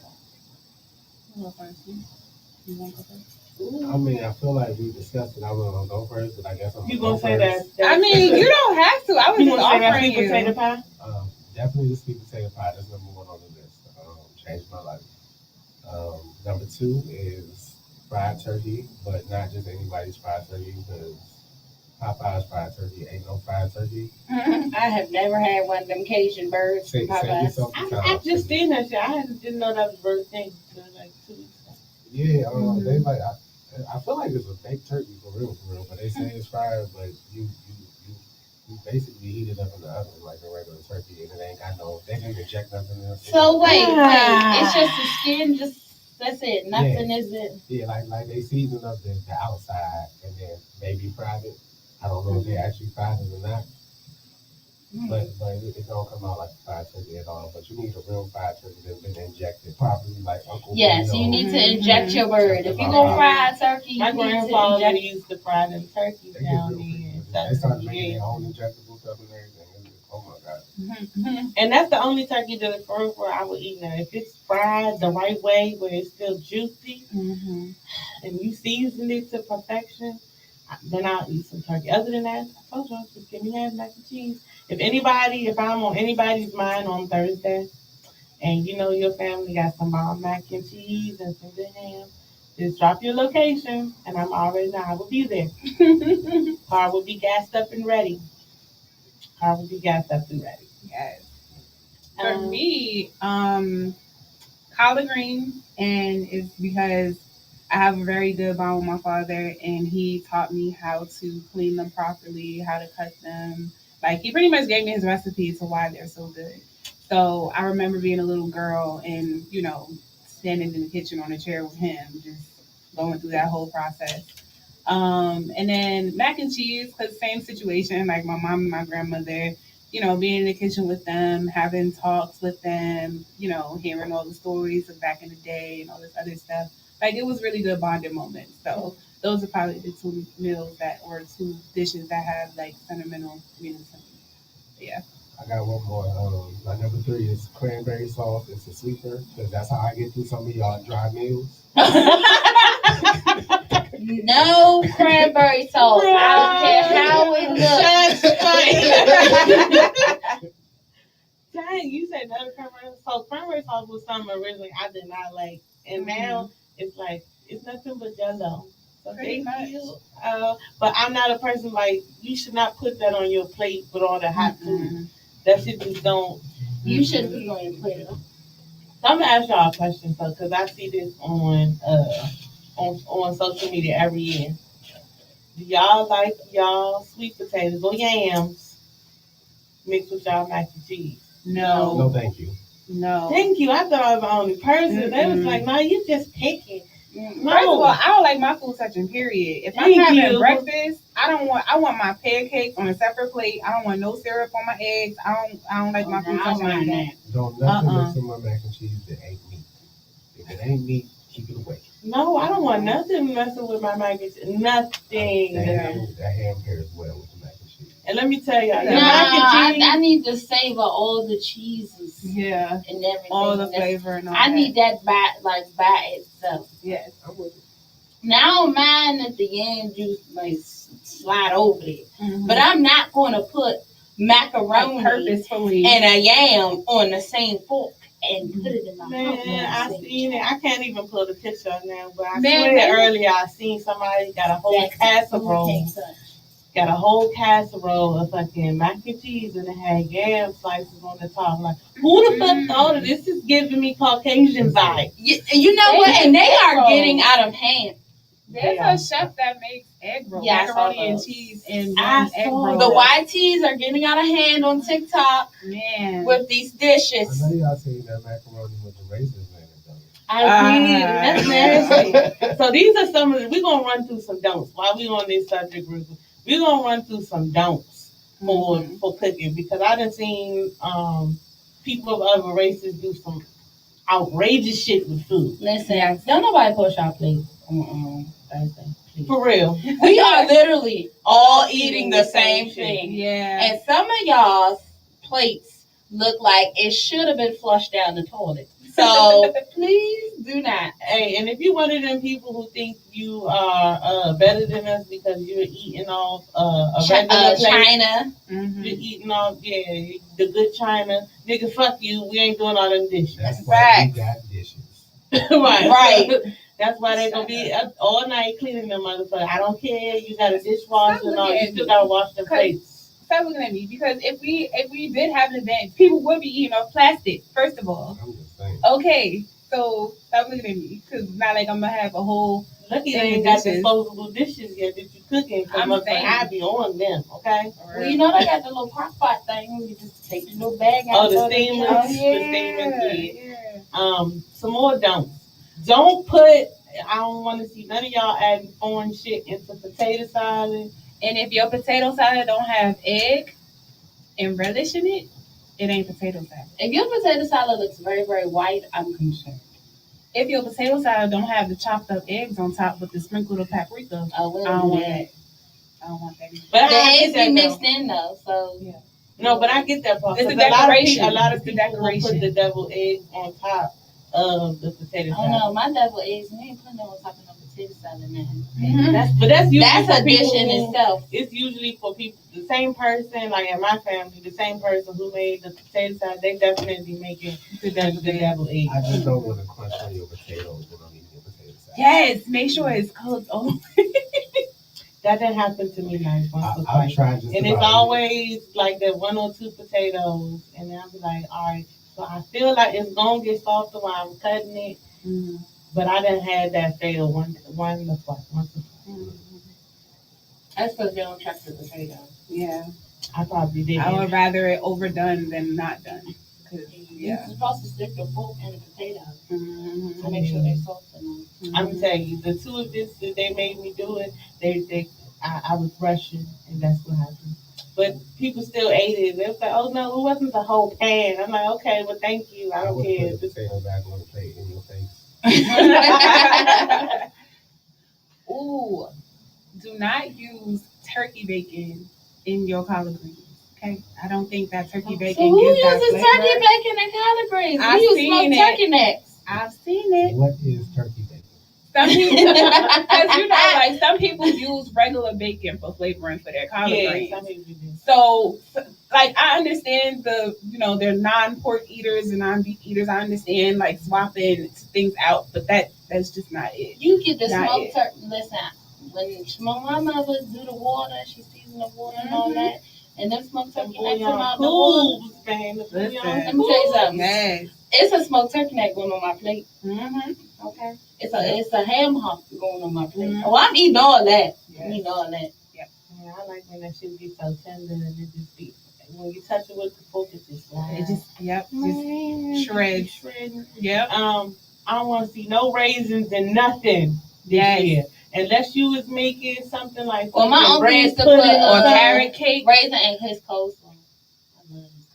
I mean, I feel like we discussed it. I was gonna go first, but I guess I'm gonna go say first. I mean, you don't have to. I was just offering you. Potato pie? Definitely the sweet potato pie. That's number one on the list. Changed my life. Number two is fried turkey, but not just anybody's fried turkey, because Popeye's fried turkey ain't no fried turkey. I have never had one of them Cajun birds. Save yourself the time. I've just seen that shit. I didn't know that was a bird thing until like 2 weeks ago. Yeah, they like. I feel like it's a baked turkey for real, but they say it's fried, but you basically heat it up in the oven like a regular turkey, and it ain't got they didn't inject nothing in it. So wait, it's just the skin, that's it, nothing is it? Yeah, like they season up the outside and then maybe fried it. I don't know if they actually fried it or not. But it don't come out like a fried turkey at all. But you need a real fried turkey that's been injected properly, like Uncle. Yes, you need to inject your bird. If you go fry a turkey, my grandfather used to fry them turkeys down there. They started making their own injectable stuff and everything. Oh my god! And that's the only turkey that I would eat now. If it's fried the right way, where it's still juicy, and you season it to perfection, then I'll eat some turkey. Other than that, I told y'all, just give me half mac and cheese. If I'm on anybody's mind on Thursday, and you know your family got some bomb mac and cheese and some good ham, just drop your location, and I will be there. Car will be gassed up and ready. Yes. For me, collard green, and it's because I have a very good bond with my father, and he taught me how to clean them properly, how to cut them. Like, he pretty much gave me his recipe to why they're so good. So I remember being a little girl and, standing in the kitchen on a chair with him, just going through that whole process. And then mac and cheese, because same situation, like my mom and my grandmother, being in the kitchen with them, having talks with them, hearing all the stories of back in the day and all this other stuff. Like it was really good bonding moments. So those are probably the two meals or two dishes that have like sentimental meanings to me. But yeah. I got one more. My number 3 is cranberry sauce. It's a sleeper because that's how I get through some of y'all dry meals. No cranberry sauce. I don't care how it looks. Dang, you said no cranberry sauce. Cranberry sauce was something originally I did not like, and now it's like it's nothing but Jello. So thank you. But I'm not a person like you should not put that on your plate with all the hot food. That shit just don't. You shouldn't put it on your plate. So I'm gonna ask y'all a question, because I see this on social media every year. Do y'all like y'all sweet potatoes or yams mixed with y'all mac and cheese? No. No, thank you. No. Thank you. I thought I was the only person. They was like, no, you just picking. No. First of all, I don't like my food touching, period. If I'm having breakfast, I want my pancakes on a separate plate. I don't want no syrup on my eggs. I don't like my food touching like that. Don't nothing mix in my mac and cheese that ain't meat. If it ain't meat, keep it away. No, I don't want nothing messing with my mac and cheese. Nothing. That ham pairs well with the mac and cheese. And let me tell y'all, mac and cheese, I need to savor all the cheeses. Yeah. And everything. All the flavor and all I need that by itself. Yes. I'm with it. Now I don't mind that the yam juice like slide over it. But I'm not going to put macaroni purposefully and a yam on the same fork and put it in my mouth. Man, I seen it. I can't even pull the picture up now, but I swear earlier I seen somebody got a whole casserole. Got a whole casserole of fucking mac and cheese and it had yam slices on the top. Like, who the fuck thought of this? This is giving me Caucasian vibes. You know what? And they are getting out of hand. There's a chef that makes egg rolls, macaroni and cheese and egg rolls. The YTs are getting out of hand on TikTok, man, with these dishes. I know y'all seen that macaroni with the raisins in it, though. I did. That's nasty. So these are some of the, we're going to run through some don'ts while we're on this subject group. We're going to run through some don'ts for cooking, because I done seen people of other races do some outrageous shit with food. Listen, don't nobody push our plates on Thursday. Please. For real. We are literally all eating the same thing. Yeah. And some of y'all's plates look like it should have been flushed down the toilet. So please do not. Hey, and if you're one of them people who think you are better than us because you're eating off a regular China, you're eating off the good China, nigga, fuck you. We ain't doing all them dishes. That's why we got dishes. right. That's why they're gonna be up all night cleaning them motherfuckers. I don't care. You got a dishwasher and all. You still gotta wash them plates. Stop looking at me, because if we did have an event, people would be eating off plastic. First of all, I'm just saying. Okay, so stop looking at me, because not like I'm gonna have a whole. Lucky they ain't got disposable dishes yet that you cooking. I be on them, okay? Well, you know they got the little crock pot thing. You just take the little bag out. Oh, the steamers. Oh, yeah. Some more don'ts. Don't put. I don't want to see none of y'all adding foreign shit into potato salad. And if your potato salad don't have egg and relish in it, it ain't potato salad. If your potato salad looks very, very white, I'm concerned. If your potato salad don't have the chopped up eggs on top with the sprinkle of paprika, I don't want that. I don't want that either. But the eggs be mixed in though, so yeah. No, but I get that part. It's a decoration. A lot of people will put the deviled eggs on top of the potato salad. Oh no, my deviled eggs, we ain't putting them on top of no potato salad now. That's a dish in itself. It's usually for people, the same person, like in my family, the same person who made the potato salad, they definitely making the deviled eggs. I just don't want to crunch on your potatoes when I'm eating your potato salad. Yes, make sure it's cooked. Oh. That didn't happen to me like once or I've twice. tried just and it's always like the 1 or 2 potatoes, and then I'll be like, all right, so I feel like it's gonna get softer while I'm cutting it, but I didn't have that fail once or twice. That's because you don't trust the potato. Yeah, I probably did. I would rather it overdone than not done. You're supposed to stick the fork in the potatoes Mm-hmm. to make sure they're soft enough. I'm gonna tell you, the two of this that they made me do it, I was rushing, and that's what happened. But people still ate it. They was like, "Oh no, it wasn't the whole pan." I'm like, "Okay, well, thank you. I I don't would care." put the potato back on the plate in your face. Ooh, do not use turkey bacon in your collard greens. Okay, I don't think that turkey bacon. So who gives that uses flavor. turkey bacon and collard greens? I've We use seen smoked it. turkey necks. I've seen it. What is turkey bacon? Some people, because like some people use regular bacon for flavoring for their collard greens. Some people do. So, like, I understand they're non-pork eaters and non-beef eaters. I understand like swapping things out, but that's just not it. You get the Not smoked it. turkey. Listen, when my mother do the water, she seasons the water and all that, and them smoked turkey necks come out the water. Man, Listen. Let me tell you something. Yes. It's a smoked turkey neck going on my plate. Mm-hmm. Okay. It's a ham hock going on my plate. Mhm. Oh, I'm eating all that. Yes. I'm eating all that. Yeah, I like when that shit gets so tender and it just be when you touch it with the fork, it just It just shreds. shredding. Yep. I don't want to see no raisins and nothing this Yes. year, unless you was making something like Well, my fucking uncle bread used to pudding put, Or something. carrot cake Raisin and his coleslaw. I love his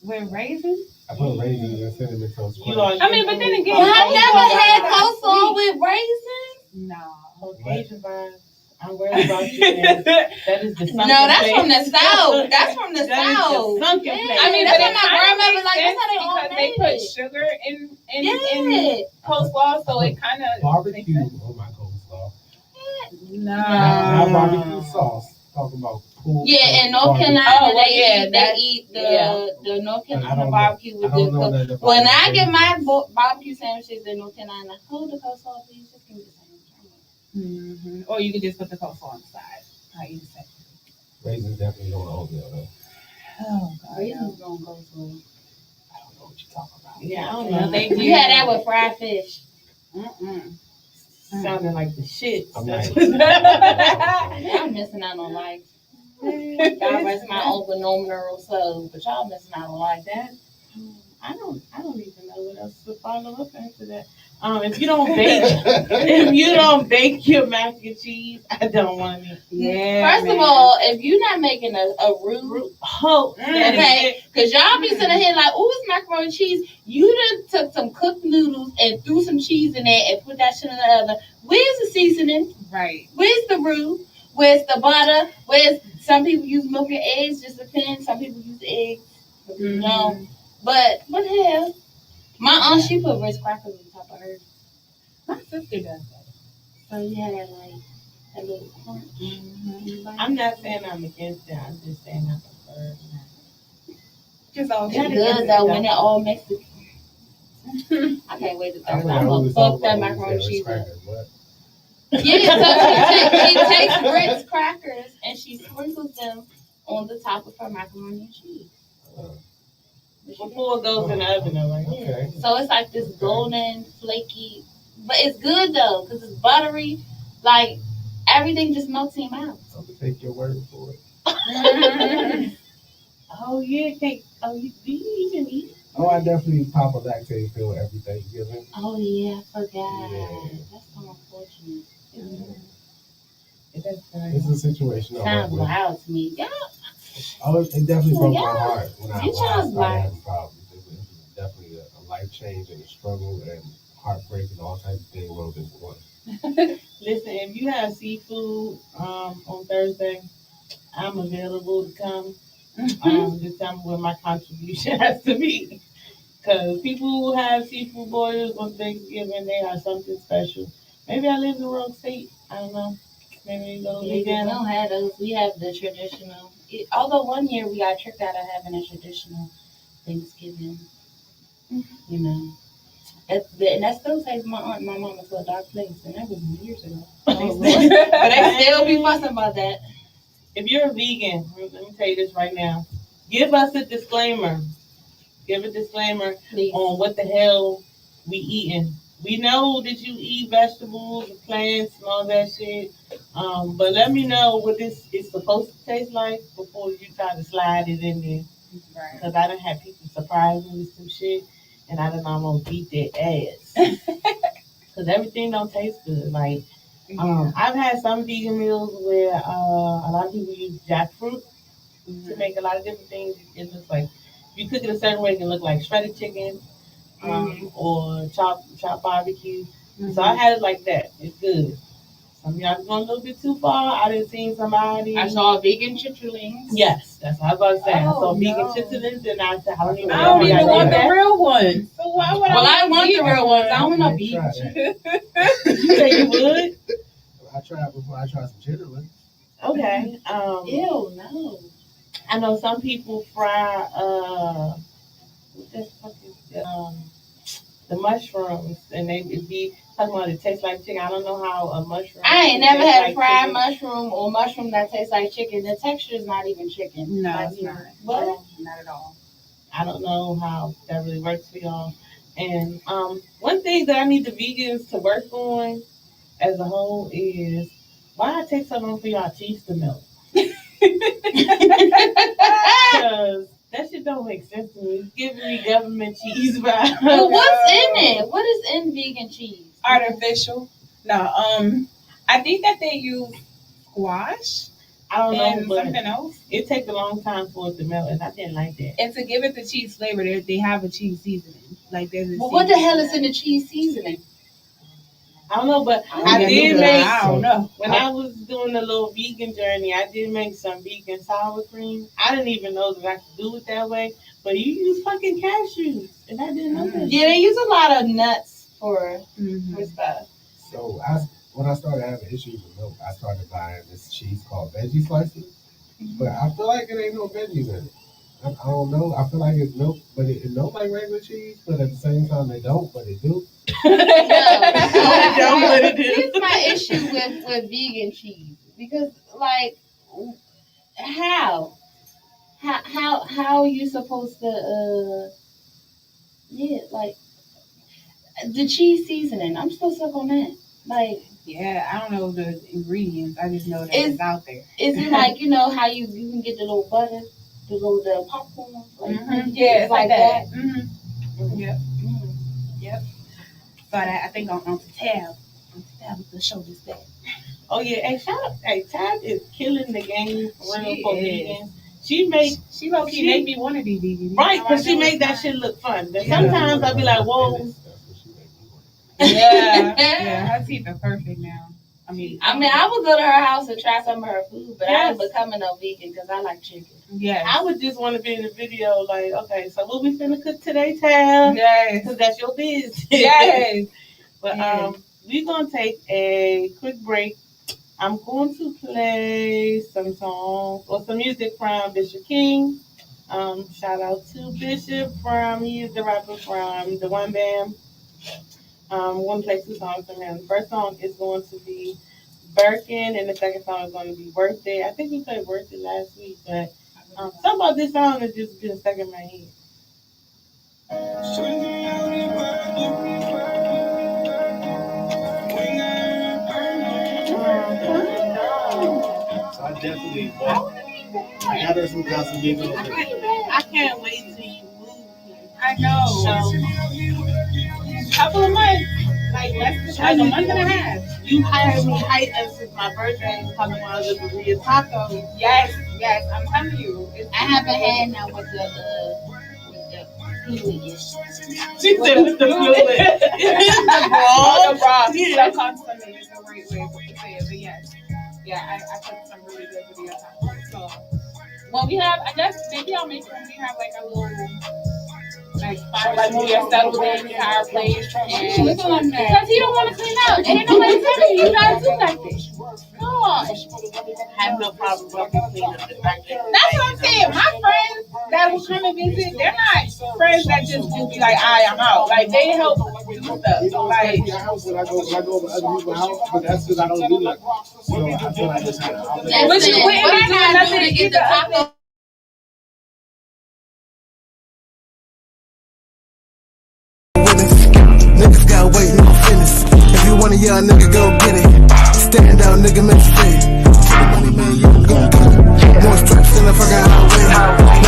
coleslaw. with raisins. I put raisins and cinnamon toast crunch. You are. I mean, but then again, I've never had coleslaw coleslaw with raisins. No. Asian vibes. I'm worried about you. Man. That is the sunken No, that's place. from the south. That's from the That is south. the sunken Yeah. place. I mean, that's but what it my kind of grandmother makes like. sense That's how they all because they made put it. sugar in Yeah. coleslaw, so it kind of Barbecue on my coleslaw. No. Not barbecue sauce. Talking about cool. Yeah, in North barbecue. Carolina, Oh, well, they yeah, eat the North I don't Carolina know- barbecue with I don't the know nothing about When it. I get my barbecue sandwiches in North Carolina, hold the coleslaw, please. Just give me the sandwich. Mm-hmm. Or you could just put the coleslaw on the side. I eat it separate. Raisins definitely don't hold me though. Oh God. Raisins don't go so. I don't know what you're talking about. Yeah, I don't Yeah, know. they You had that with fried fish. Mm-mm. Sounding like the shit. I'm That's not- what- Y'all missing out on life. Y'all rest my uncle nominal soul, but y'all missing out on life. That I don't even know what else to follow up after that. If you don't bake your mac and cheese, I don't want it. Yeah. First of all, if you're not making a roux, Oh, okay, because y'all be sitting here like, ooh, it's macaroni and cheese. You done took some cooked noodles and threw some cheese in there and put that shit in the oven. Where's the seasoning? Right. Where's the roux? Where's the butter? Where's some people use milk and eggs? Just depends. Some people use eggs. Some people don't. But what the hell? My aunt, she put Ritz crackers on top of hers. My sister does that. So you had like a little crunch. I'm not saying I'm against it. I'm just saying I prefer it. Just all It's good though when they're all Mexican. I can't wait to I Thursday. I'm gonna fuck that macaroni and cheese up. What? Yeah, so she takes Ritz crackers and she sprinkles them on the top of her macaroni and cheese. Before it goes in the oven, though, right? Okay. So it's like this golden, flaky, but it's good though because it's buttery. Like everything just melts in your mouth. I'm gonna take your word for it. Oh yeah, cake. Oh, do you even eat? Oh, I definitely pop a lactate pill every Thanksgiving. Oh yeah, I forgot. Yeah. That's so unfortunate. It's a situation I Sounds work with. wild to me. Yeah. Oh, it definitely broke my Yeah. heart when I You started sounds wild. having problems. It was definitely a life change and a struggle and heartbreak and all types of things rolled into one. Listen, if you have seafood on Thursday, I'm available to come. Just tell me what my contribution has to be. Because people who have seafood boils on Thanksgiving, they have something special. Maybe I live in the wrong state. I don't know. Maybe go to We Louisiana. don't have those. We have the traditional. Although one year we got tricked out of having a traditional Thanksgiving. You know. And that still takes my aunt and my mama to a dark place. And that was years ago. But they still be fussing about that. If you're a vegan, let me tell you this right now. Give us a disclaimer. Give a disclaimer Please. on what the hell we eating. We know that you eat vegetables and plants and all that shit. But let me know what this is supposed to taste like before you try to slide it in there. Right. Because I done had people surprise me with some shit, and I done almost beat their ass. Because everything don't taste good. Like, I've had some vegan meals where a lot of people use jackfruit to make a lot of different things. It looks like, if you cook it a certain way, it can look like shredded chicken or chopped barbecue. So I had it like that. It's good. Some of y'all going a little bit too far. I done seen somebody. I saw vegan chitterlings. Yes, that's what I was about to say. I saw vegan no. chitterlings, and I said, I don't even I know don't the even want the idea. real one. So why would Well, I want the vegan real ones. I don't want no I vegan. tried that. You say you would? I tried before. I tried some chitterlings. Okay. Ew, no. I know some people fry what the fuck is the mushrooms, and they be talking about it tastes like chicken. I don't know how a mushroom. I ain't never tastes had a like fried chicken. mushroom or mushroom that tastes like chicken. The texture is not even chicken. No, Like, it's not. What? Not at all. I don't know how that really works for y'all. And one thing that I need the vegans to work on as a whole is why it takes so long for y'all cheese to melt. Because that shit don't make sense to me. It's giving me government cheese vibes. Well, what's in it? What is in vegan cheese? Artificial. No, I think that they use squash I don't know, and but something else. it takes a long time for it to melt, and I didn't like that. And to give it the cheese flavor, they have a cheese seasoning. Like there's a Well, what the seasoning. hell is in the cheese seasoning? I don't know, but I I did make. I don't know. When I was doing the little vegan journey, I did make some vegan sour cream. I didn't even know that I could do it that way. But you use fucking cashews, and I didn't know that. Yeah, they use a lot of nuts for stuff. So when I started having issues with milk, I started buying this cheese called veggie slices. But I feel like it ain't no veggies in it. I don't know. I feel like it's milk, but it don't like regular cheese. But at the same time, they don't, but it do. Here's my issue with vegan cheese because, like, how are you supposed to like the cheese seasoning? I'm still stuck on that. Like, Yeah, I don't know the ingredients. I just know that it's out there. is it like how you can get the little butter, the popcorn? Like, Yeah, it's like that. Yep. Mm. Yep. So I think on the tab the show this day. Oh yeah, hey, shout out, hey, Tab is killing the game for real She for is. vegans. She low key made me want to be vegan. right, because she made that shit look fun. But sometimes I be like, whoa. That's what she made me want. Yeah, her teeth are perfect now. I mean, I would go to her house and try some of her food, but I ain't becoming no vegan because I like chicken. yes. I would just want to be in the video like, okay, so what we finna cook today, Tab? Yes. Because that's your business. Yes. But we're gonna take a quick break. I'm going to play some songs or some music from Bishop King. Shout out to Bishop he is the rapper from the One Band. I'm going to play two songs from him. The first song is going to be Birkin, and the second song is going to be Worth It. I think we played Worth It last week, but something about this song has just been stuck in my head. So I definitely bought. I got her some Casamigos. I can't wait till you move here. I know. So, Couple of months, like a month and a half. you hired me hyped since my birthday, talking about the burrito tacos. Yes, I'm telling you. I haven't had now with the fluid yet. She said with the fluid. The broth. The broth. Yeah. So constantly is the right way to say it, but yes. Yeah, I put some really good video tacos. So, well, we have, I guess, maybe I'll make when we have like a little, like when we are settled in our place. And because he don't want to clean up. And ain't nobody telling you guys do like this. Gosh. I have no problem helping clean up the fact that. That's what I'm saying. My friends that will come and visit, they're not friends that just be like, I'm out. Like, they help do stuff. Like, When I go over other people's house, but that's because I don't do nothing. So I feel like it's kind of. but you wouldn't What be you doing gotta do nothing to get the taco? Niggas got weight, no fitness. If you want a young nigga, go get it. Stand out, nigga, make it fit. Money, man, you gon' get it. More straps in the fucking highway.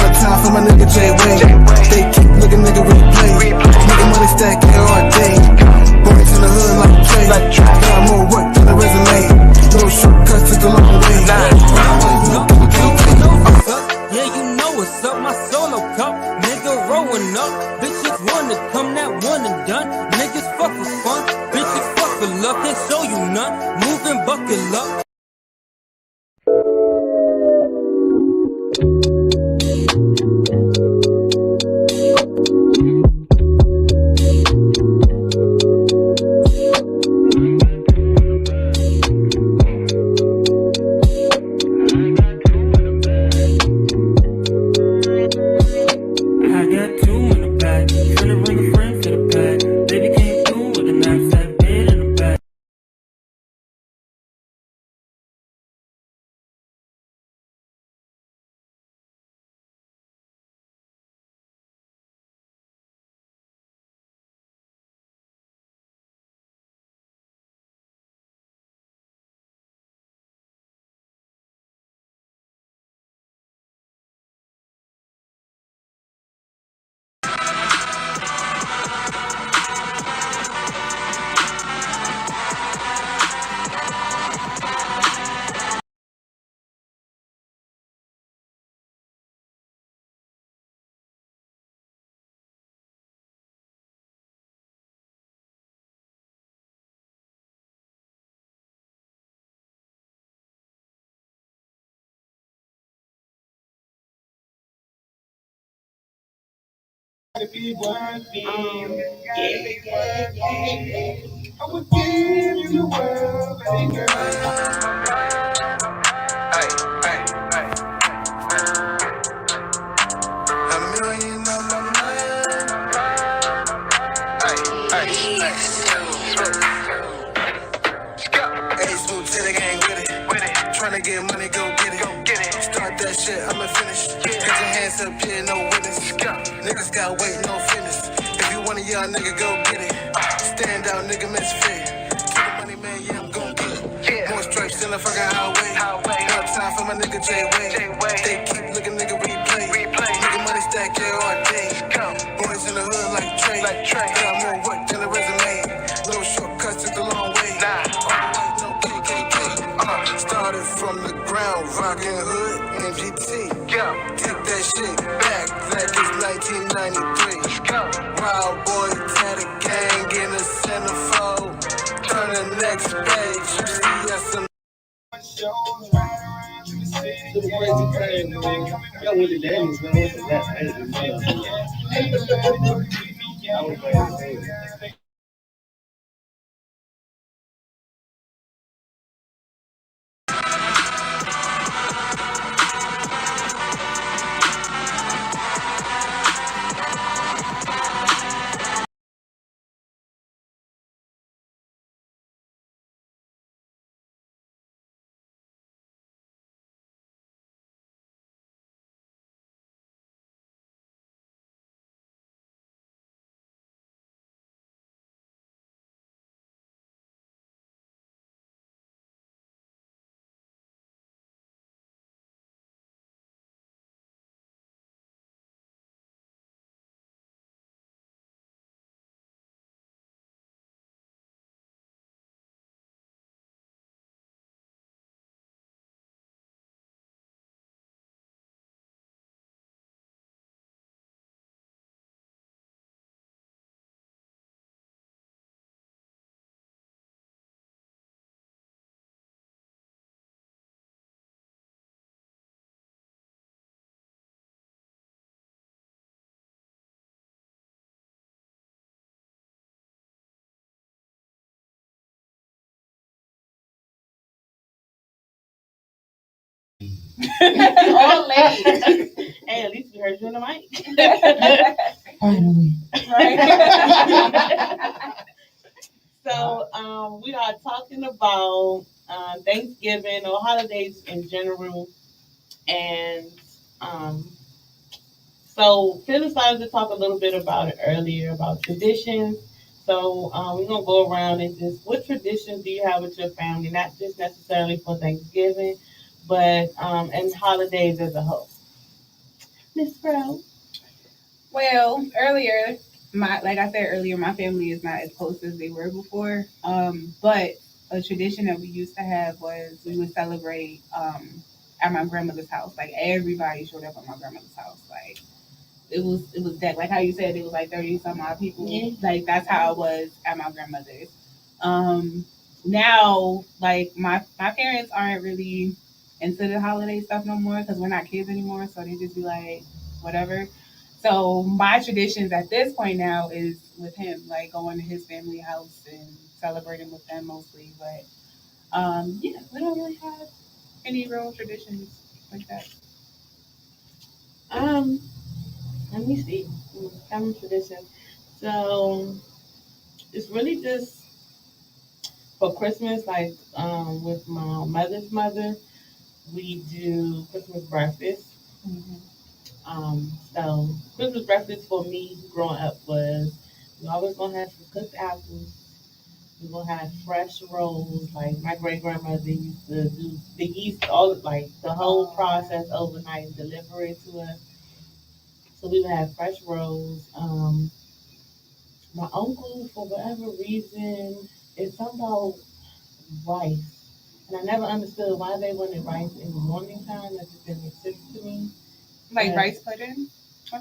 One time for my my nigga J-Way. They keep looking, nigga, replay. Making money stack here all day. Boys in the hood like Trey. Got more work than a resume. No shortcuts, took a long way. Yeah, you know what's up, my solo cup. Nigga rolling up. Bitches wanna come, that one and done. Niggas fuck for fun. Bitches fuck for love, can't show you none. Moving buckle up. Happy birthday. I would give you the world, baby girl. A million on my mind. Hey, smooth to the gang with it. Tryna get money, go get it. Start that shit, I'ma finish. Put your hands up, yeah, no witness. Niggas got weight, no fitness. If you want a young nigga, go get it. Stand out, nigga, misfit. Take the money, man, yeah, I'm gon' get it. More stripes than a fucking highway. No time for my nigga J-Way. They keep looking, nigga, replay. Nigga, money stack, yeah, all day. Boys in the hood like Trey. Got more work than a resume. No shortcuts, took the long way. No KKK. Started from the ground, rockin' hood, MGT. Take that shit back like it's 1993. Wild boy, tatted gang in the centerfold. Turn the next page, you see us some To the crazy thing, man. Yo, with the Daniels, man, what's that? I was like, All late. Hey, at least we heard you on the mic. Finally. Right. So we are talking about Thanksgiving or holidays in general, and so Phyllis started to talk a little bit about it earlier about traditions. So we're gonna go around and just what traditions do you have with your family, not just necessarily for Thanksgiving, but and holidays as a whole. Miss Pro. Well, earlier, like I said earlier, my family is not as close as they were before. But a tradition that we used to have was we would celebrate at my grandmother's house. Like everybody showed up at my grandmother's house. Like it was that, like how you said it was like 30 some odd people. Yeah. Like that's how it was at my grandmother's. Um, Now like my parents aren't really into the holiday stuff no more because we're not kids anymore. So they just be like whatever. So my traditions at this point now is with him, like going to his family house and celebrating with them mostly. But yeah, we don't really have any real traditions like that. Um, Let me see. Family tradition. So it's really just for Christmas, like with my mother's mother, we do Christmas breakfast. Mm-hmm. So Christmas breakfast for me growing up was we always gonna have some cooked apples. We're gonna have fresh rolls. Like my great grandmother used to do the yeast, all like the whole process overnight and deliver it to us. So we would have fresh rolls. My uncle, for whatever reason, is something about rice. And I never understood why they wanted rice in the morning time. That just didn't make sense to me. Like But rice pudding.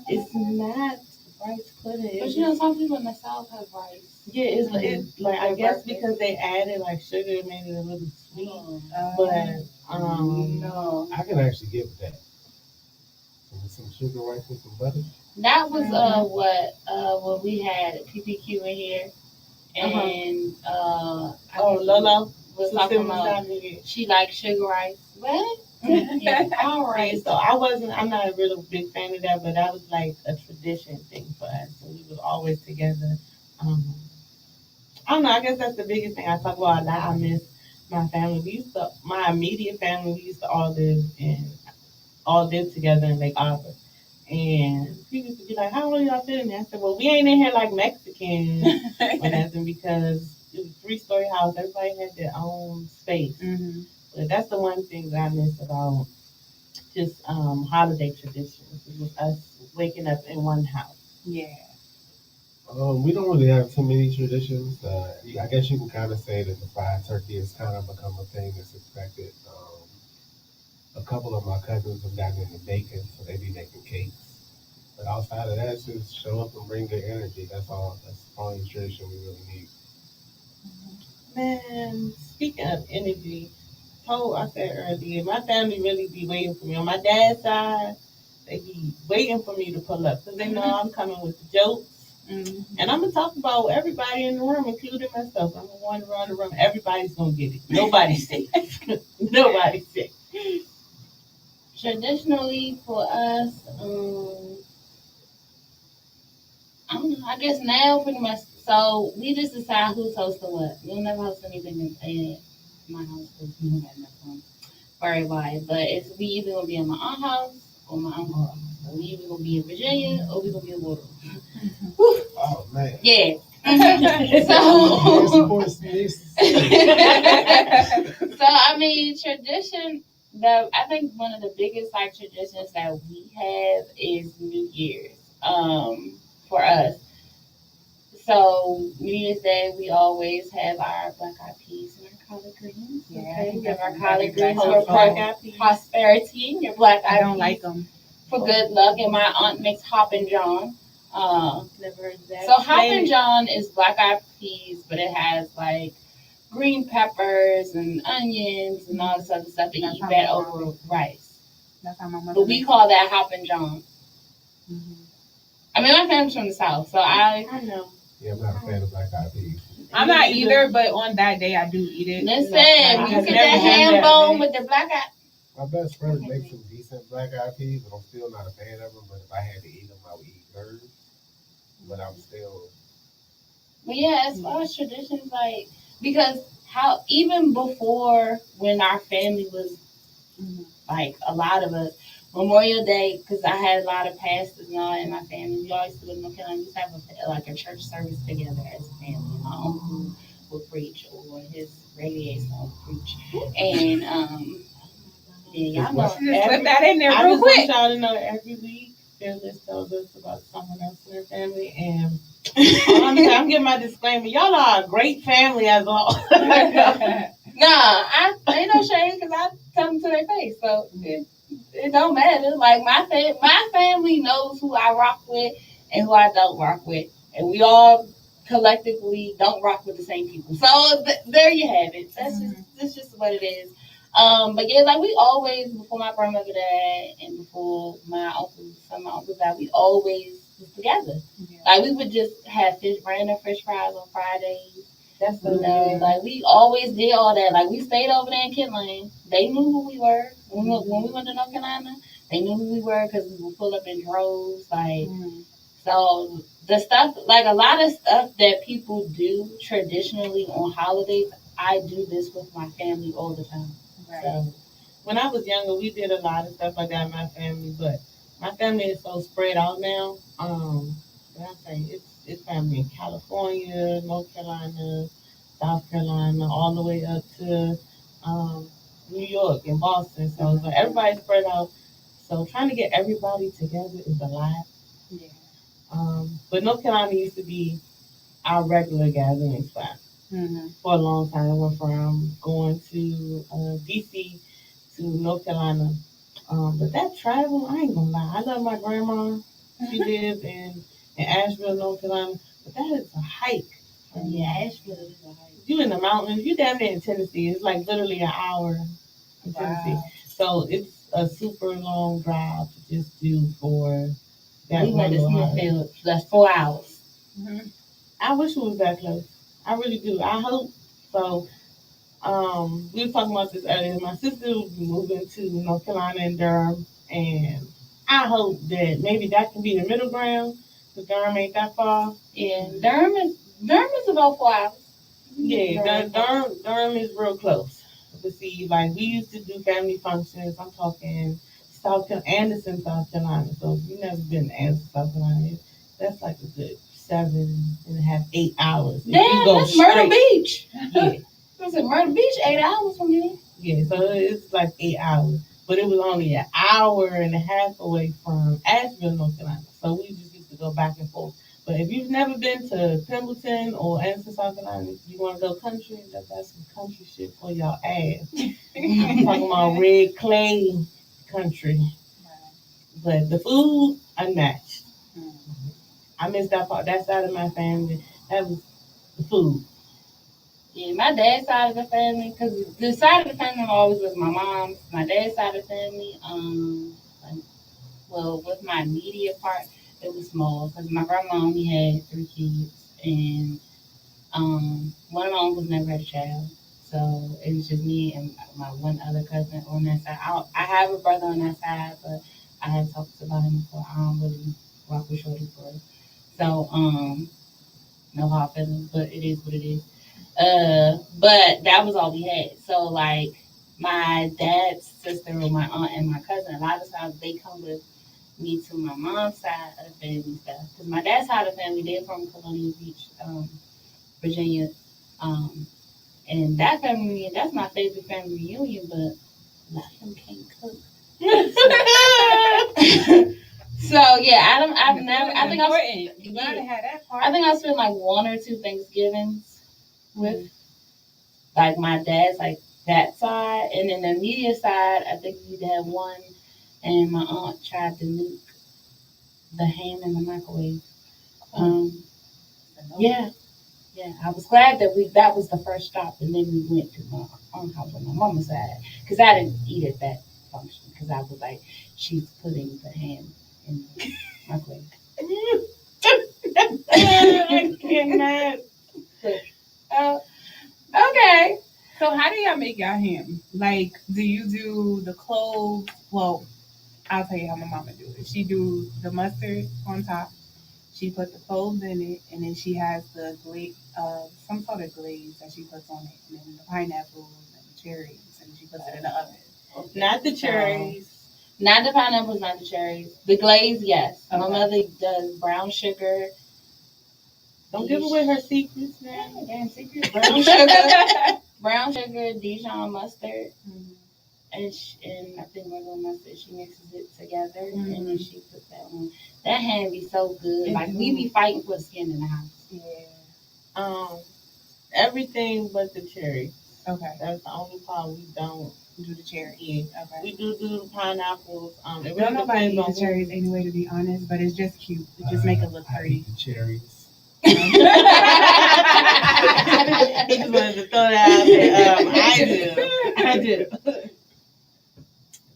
it's not rice pudding. But you know, some people in the South have rice. Yeah, it's like I For guess breakfast. because they added like sugar, it made it a little sweet. Uh, But No. I can actually get with that. Some sugar rice with some butter. That was what when we had PPQ in here, and I oh, guess Lola was Sister talking was about having it. she likes sugar rice. What? Yeah, all right. So I'm not a real big fan of that, but that was like a tradition thing for us. So we were always together. Um, I don't know. I guess that's the biggest thing I talk about a lot. I miss my family. My immediate family, we used to all live together in Lake Arbor. And people used to be like, "How old y'all feeling?" I said, "Well, we ain't in here like Mexicans or nothing because it was a 3-story house. Everybody had their own space." hmm But that's the one thing that I miss about just holiday traditions. It was us waking up in one house. Yeah. We don't really have too many traditions. I guess you can kind of say that the fried turkey has kind of become a thing that's expected. A couple of my cousins have gotten into baking, so they be making cakes. But outside of that, it's just show up and bring good energy. That's all. That's the only tradition we really need. Man, speaking of energy, I said earlier, my family really be waiting for me. On my dad's side, they be waiting for me to pull up because they know I'm coming with the jokes. Mm-hmm. And I'm gonna talk about everybody in the room, including myself. I'm gonna wander around the room. Everybody's gonna get it. Nobody's safe. Nobody's safe. Traditionally for us, I don't know. I guess now pretty much. So we just decide who's hosting what. We don't never host anything in my house because we don't have enough room for everybody. But we either gonna be in my aunt's house or my uncle's house. So we either gonna be in Virginia or we gonna be in Waterloo. Oh man. Yeah. Yes, So, of course, yes. so I mean, tradition. I think one of the biggest like traditions that we have is New Year's. For us. So New Year's Day, we always have our black eyed peas and our collard greens. Yeah, Okay, we have our that's collard greens exactly for what prosperity, and your black eyed I don't peas like them. for good luck. And my aunt makes Hoppin' John. Never heard that. So Hoppin' John is black eyed peas, but it has like green peppers and onions and all this other stuff that you That's eat how that my mom over makes it. rice. That's how my mother. But we call that Hoppin' John. Mm-hmm. I mean, my family's from the South, so I know. Yeah, I'm not a fan of black eyed peas. I'm not either, but on that day I do eat it. listen, I you have get never that done ham that, bone man. with the black eye. My best friend makes some decent black eyed peas, but I'm still not a fan of them. But if I had to eat them, I would eat hers. But I'm still. But yeah, as far as traditions, like because how even before when our family was like a lot of us Memorial Day, because I had a lot of pastors and all in my family. We always live in North Carolina. We used to have like a church service together as a family. My uncle would preach, or his radiator would preach, and yeah, y'all know. Just put that in there I real just want quick. y'all to know every week Fearless tells us about someone else in her family, and honestly, I'm giving my disclaimer. Y'all are a great family as all. Nah, I ain't no shame because I tell them to their face, so it don't matter. Like my family knows who I rock with and who I don't rock with, and we all collectively don't rock with the same people. So there you have it. That's just what it is. But yeah, like we always before my grandmother died and before some of my uncles died, we always was together. Yeah. Like we would just have random fish fries on Fridays. That's so good. Like we always did all that. Like we stayed over there in Kent Lane. They knew who we were when we went to North Carolina. They knew who we were because we would pull up in droves. Like so, the stuff like a lot of stuff that people do traditionally on holidays. I do this with my family all the time. Right. So when I was younger, we did a lot of stuff like that in my family, but my family is so spread out now. What I say, it's family in California, North Carolina, South Carolina, all the way up to New York and Boston. So it's like everybody's spread out. So trying to get everybody together is a lot. Yeah. But North Carolina used to be our regular gathering spot for a long time. I went from going to DC to North Carolina. But that travel, I ain't gonna lie. I love my grandma. She lived in Asheville, North Carolina. But that is a hike. Yeah, Asheville is a hike. You in the mountains. You down there in Tennessee. It's like literally an hour in Tennessee. So it's a super long drive to just do for that. We went to Smithfield. That's 4 hours. Mm-hmm. I wish it was that close. I really do. I hope so. We were talking about this earlier. My sister will be moving to North Carolina and Durham, and I hope that maybe that can be the middle ground. Because Durham ain't that far. Yeah, Durham is about 4 hours. Yeah, Durham is real close. But see, like we used to do family functions. I'm talking Anderson, South Carolina. So if you've never been to Anderson, South Carolina, that's like a good 7.5, 8 hours. Damn, that's Myrtle Beach. Yeah. I said Myrtle Beach, 8 hours from here. Yeah, so it's like 8 hours. But it was only an hour and a half away from Asheville, North Carolina. So we just used to go back and forth. But if you've never been to Pendleton or Anderson, South Carolina, you want to go country, that's some country shit for y'all ass. I'm talking about red clay country. But the food, unmatched. I miss that part, that side of my family. That was the food. Yeah, my dad's side of the family, because the side of the family always was my mom's. My dad's side of the family, with my immediate part, it was small because my grandma only had 3 kids, and one of my uncles never had a child, so it was just me and my one other cousin on that side. I have a brother on that side, but I had talked about him before. I don't really rock with shorty for it, so no hard feelings, but it is what it is. But that was all we had. So like my dad's sister or my aunt and my cousin, a lot of times they come with me to my mom's side of the family stuff. Because my dad's side of the family, they're from Colonial Beach, Virginia. And that family reunion, that's my favorite family reunion, but a lot of them can't cook. So yeah, I think I spent like 1 or 2 Thanksgivings with like my dad's like that side, and then the immediate side, I think we had one, and my aunt tried to nuke the ham in the microwave. Yeah, I was glad that was the first stop, and then we went to my aunt's house on my mama's side, because I didn't eat at that function, because I was like, she's putting the ham in the microwave. I cannot. Okay. So how do y'all make y'all ham? Like, do you do the cloves? Well, I'll tell you how my mama do it. She do the mustard on top. She put the cloves in it, and then she has the some sort of glaze that she puts on it, and then the pineapples and the cherries, and she puts it in the oven. Not the cherries. Not the pineapples, not the cherries. The glaze, yes. Okay. My mother does brown sugar. Don't give away her secrets, man. Damn secrets. Brown sugar, Dijon mustard, and I think my grandma said she mixes it together and then she puts that on. That hand be so good. Like we be fighting for skin in the house. Yeah. Everything but the cherry. Okay. That's the only part we don't do the cherry. Yeah. Okay. We do the pineapples. It Don't really nobody depends eat on the cherries anyway, to be honest, but it's just cute. It just make it look I pretty. eat the cherries. He just wanted to throw that out there. I do.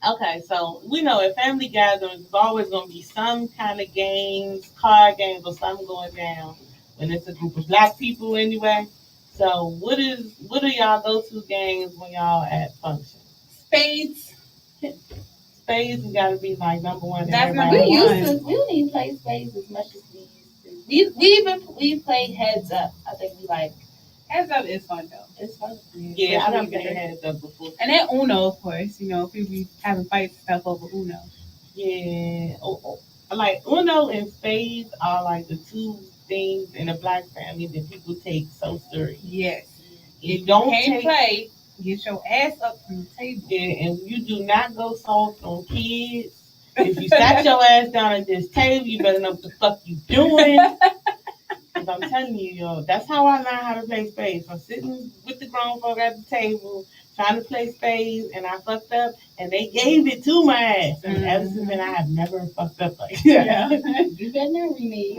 Okay, so we know at family gatherings, there's always going to be some kind of games, card games, or something going down when it's a group of black people anyway. So what are y'all go-to games when y'all at functions? Spades. Spades has got to be like number one. That's We don't even play spades as much as we used to. We played heads up. I think we like. Heads up is fun though. It's fun. Yeah, I done played heads up before. And then Uno, of course. You know, people be having fights and stuff over Uno. Yeah. Like Uno and spades are like the two things in a black family that people take so serious. Yes. You If don't you can't play, get your ass up from the table. Yeah, and you do not go soft on kids. If you sat your ass down at this table, you better know what the fuck you doing. Because I'm telling you, yo, that's how I learned how to play spades. From sitting with the grown folk at the table, trying to play spades, and I fucked up, and they gave it to my ass. And ever since then, I have never fucked up like that. You better never me.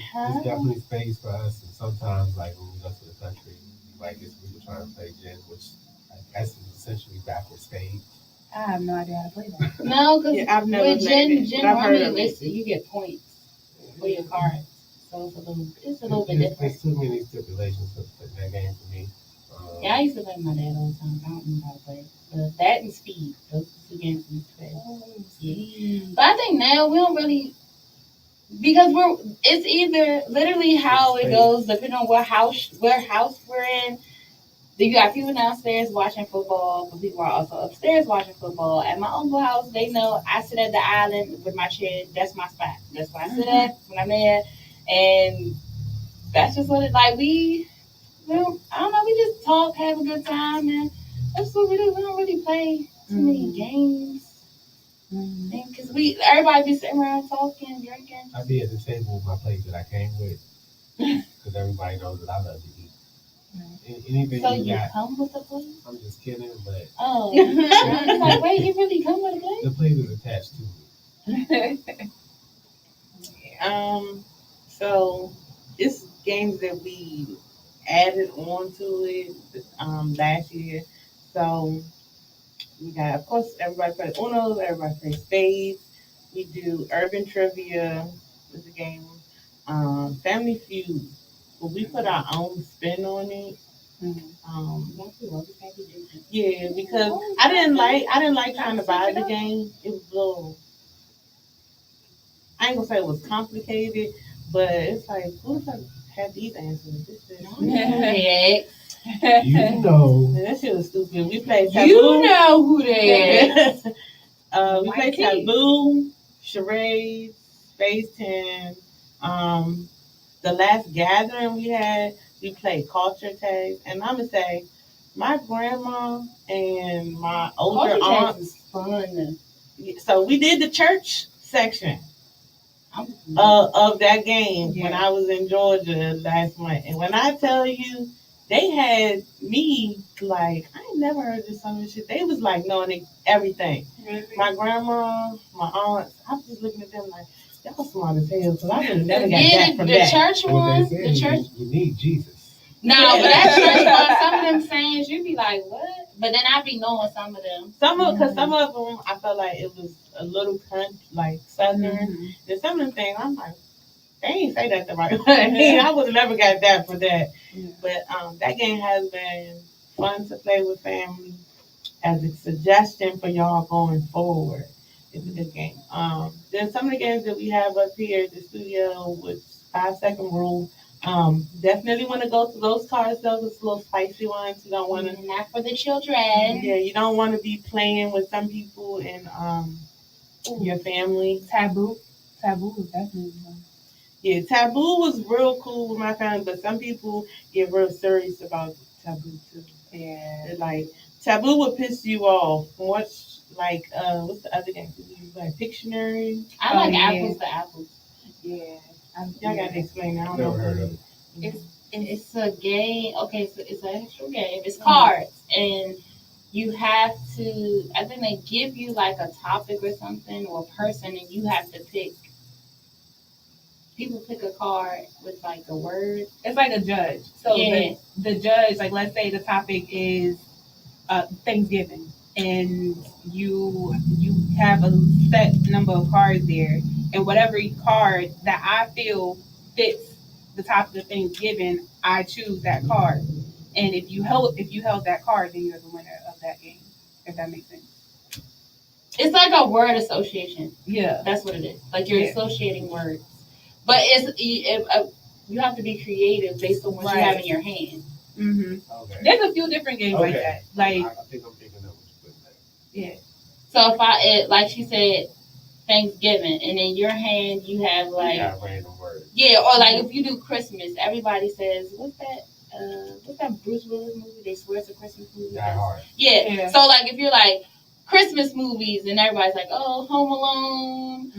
It's definitely spades for us, and sometimes, like, when we go to the country, like, it's people trying to play gin, which I guess is essentially backwards spades. I have no idea how to play that. No, because I've never with gin rummy, you get points for your cards. So it's a little bit different. There's too many stipulations for that game for me. Yeah, I used to play with my dad all the time. I don't know how to play. But that and speed, those are two games we used to play. Yeah. But I think now we don't really, because it's either literally how it goes depending on what house we're in. You got people downstairs watching football, but people are also upstairs watching football. At my uncle's house, they know I sit at the island with my chair. That's my spot. That's where I sit at when I'm there. And that's just what it like. I don't know. We just talk, have a good time, and that's what we do. We don't really play too many games. Because everybody be sitting around talking, drinking. I be at the table with my plate that I came with, because everybody knows that I love to eat. Anything so you got, come with the plate? I'm just kidding, but I was like, wait, you really come with a plate? The plate is attached to me. So it's games that we added on to it last year. So we got, of course, everybody plays Uno, everybody plays spades. We do urban trivia with the game, Family Feud. But we put our own spin on it. Yeah, because I didn't like trying to buy the game. It was a little, I ain't gonna say it was complicated, but it's like, who the fuck had these answers? You know. That shit was stupid. We played Taboo. You know who they is. We played Taboo, Charades, Space 10. The last gathering we had, we played culture tags. And I'm going to say, my grandma and my older aunt. Is fun. So we did the church section of that game when I was in Georgia last month. And when I tell you, they had me like, I ain't never heard this some of this shit. They was like knowing everything. Really? My grandma, my aunts, I was just looking at them like, y'all smart as hell, because I would have never got that from that. The church one, the church. You need Jesus. No, but that church one, some of them sayings, you be like, what? But then I be knowing some of them. Because some of them, I felt like it was a little like southern. And some of them things, I'm like, they ain't say that the right way. I would have never got that for that. But that game has been fun to play with family as a suggestion for y'all going forward. It's a good game. Then some of the games that we have up here at the studio with 5-second rule. Definitely want to go to those cards, those little spicy ones. You don't want to. Not for the children. Yeah, you don't want to be playing with some people in your family. Taboo was definitely fun. Yeah, Taboo was real cool with my family, but some people get real serious about Taboo too. Yeah, like Taboo would piss you off. What's what's the other game? Like Pictionary. I like apples to apples. Yeah. Y'all got to explain. I don't Never know. heard of it. It's a game. Okay, so it's an actual game. It's cards, and you have to. I think they give you like a topic or something or a person, and you have to pick. People pick a card with like a word. It's like a judge. So the judge, like let's say the topic is Thanksgiving, and you have a set number of cards there, and whatever card that I feel fits the topic of Thanksgiving, I choose that card. And if you held that card, then you're the winner of that game. If that makes sense. It's like a word association. Yeah, that's what it is. Like you're associating words, but you have to be creative based on what you have in your hand. Mm-hmm. Okay. There's a few different games like that. Like I think I'm picking up what you're putting there. Yeah. So if like she said, Thanksgiving, and in your hand you have like random words. Yeah, or like if you do Christmas, everybody says what's that Bruce Willis movie? They swear it's a Christmas movie. Die Hard. Yeah. So like if you're like Christmas movies, and everybody's like, oh, Home Alone,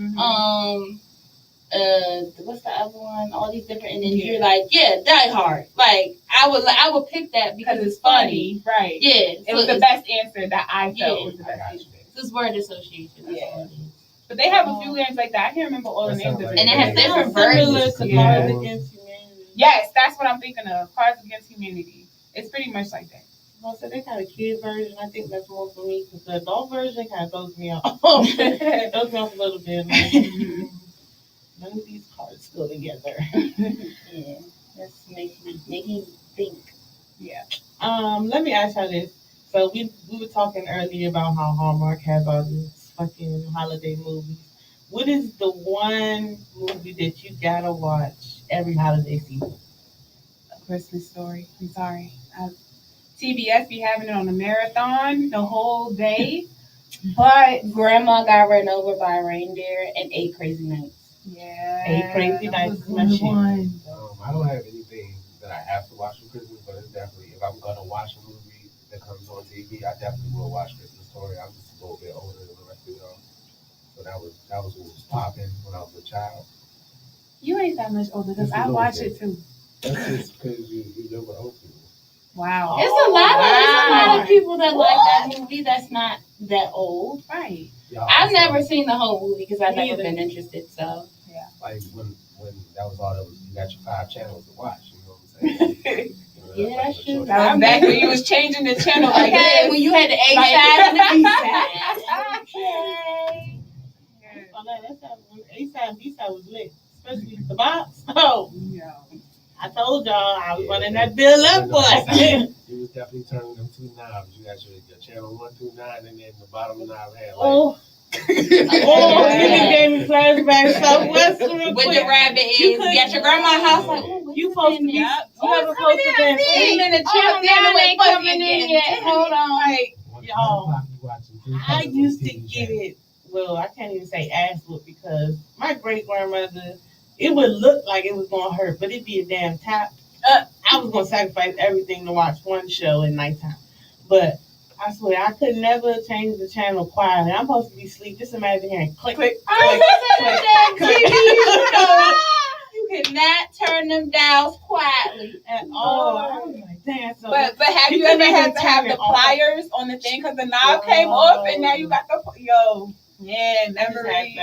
what's the other one? All these different, and then you're like, yeah, Die Hard. Like I would pick that because it's funny. Right. Yeah. It was the best answer that I felt was the best answer. It's word association. That's all it is. But they have a few games like that. I can't remember all the names of it. And it has different versions. Cards Against Humanity. Yes, that's what I'm thinking of. Cards Against Humanity. It's pretty much like that. Well, so they got a kid version. I think that's more for me because the adult version kind of throws me off. Throws me off a little bit. Like, none of these cards go together. Yeah, that's making me think. Yeah. Let me ask y'all this. So we were talking earlier about how Hallmark has all these fucking holiday movies. What is the one movie that you gotta watch every holiday season? A Christmas Story. I'm sorry. TBS be having it on a marathon the whole day. But Grandma got run over by a reindeer and 8 Crazy Nights. Yeah. 8 Crazy Nights is my shit. I don't have anything that I have to watch for Christmas, but it's definitely, if I'm gonna watch a movie that comes on TV, I definitely will watch Christmas Story. I'm just a little bit older than the rest of y'all, so that was what was popping when I was a child. You ain't that much older because I watch it too. That's just because you live with old people. Wow. It's a lot of people that like that movie that's not that old. Right. I've never seen the whole movie because I've never been interested. So yeah. Like when that was all that was, you got your 5 channels to watch. You know what I'm saying? Yeah, that's true. That was back when you was changing the channel. Like okay, when you had the A side and the B side. Okay. That's how A side and B side was lit, especially the box. Oh. Yeah. I told y'all I was running that bill up, boy. You was definitely turning them 2 knobs. You got your channel 1 through 9, and then the bottom knob had like. You just gave me flashbacks. Southwest real with quick. the rabbit ears. You at your grandma's house, like, you supposed to be. You ever supposed to be in the channel ain't coming in yet. Hold on, like y'all. I used to get it. Well, I can't even say ass whoop because my great grandmother. It would look like it was gonna hurt, but it'd be a damn tap. I was gonna sacrifice everything to watch one show at nighttime, but I swear I could never change the channel quietly. I'm supposed to be asleep. Just imagine hearing click, click, click, click, click. You cannot turn them dials quietly at all. I was like, damn. So but have you ever had to have the pliers on the thing because the knob came off and now you got the memory.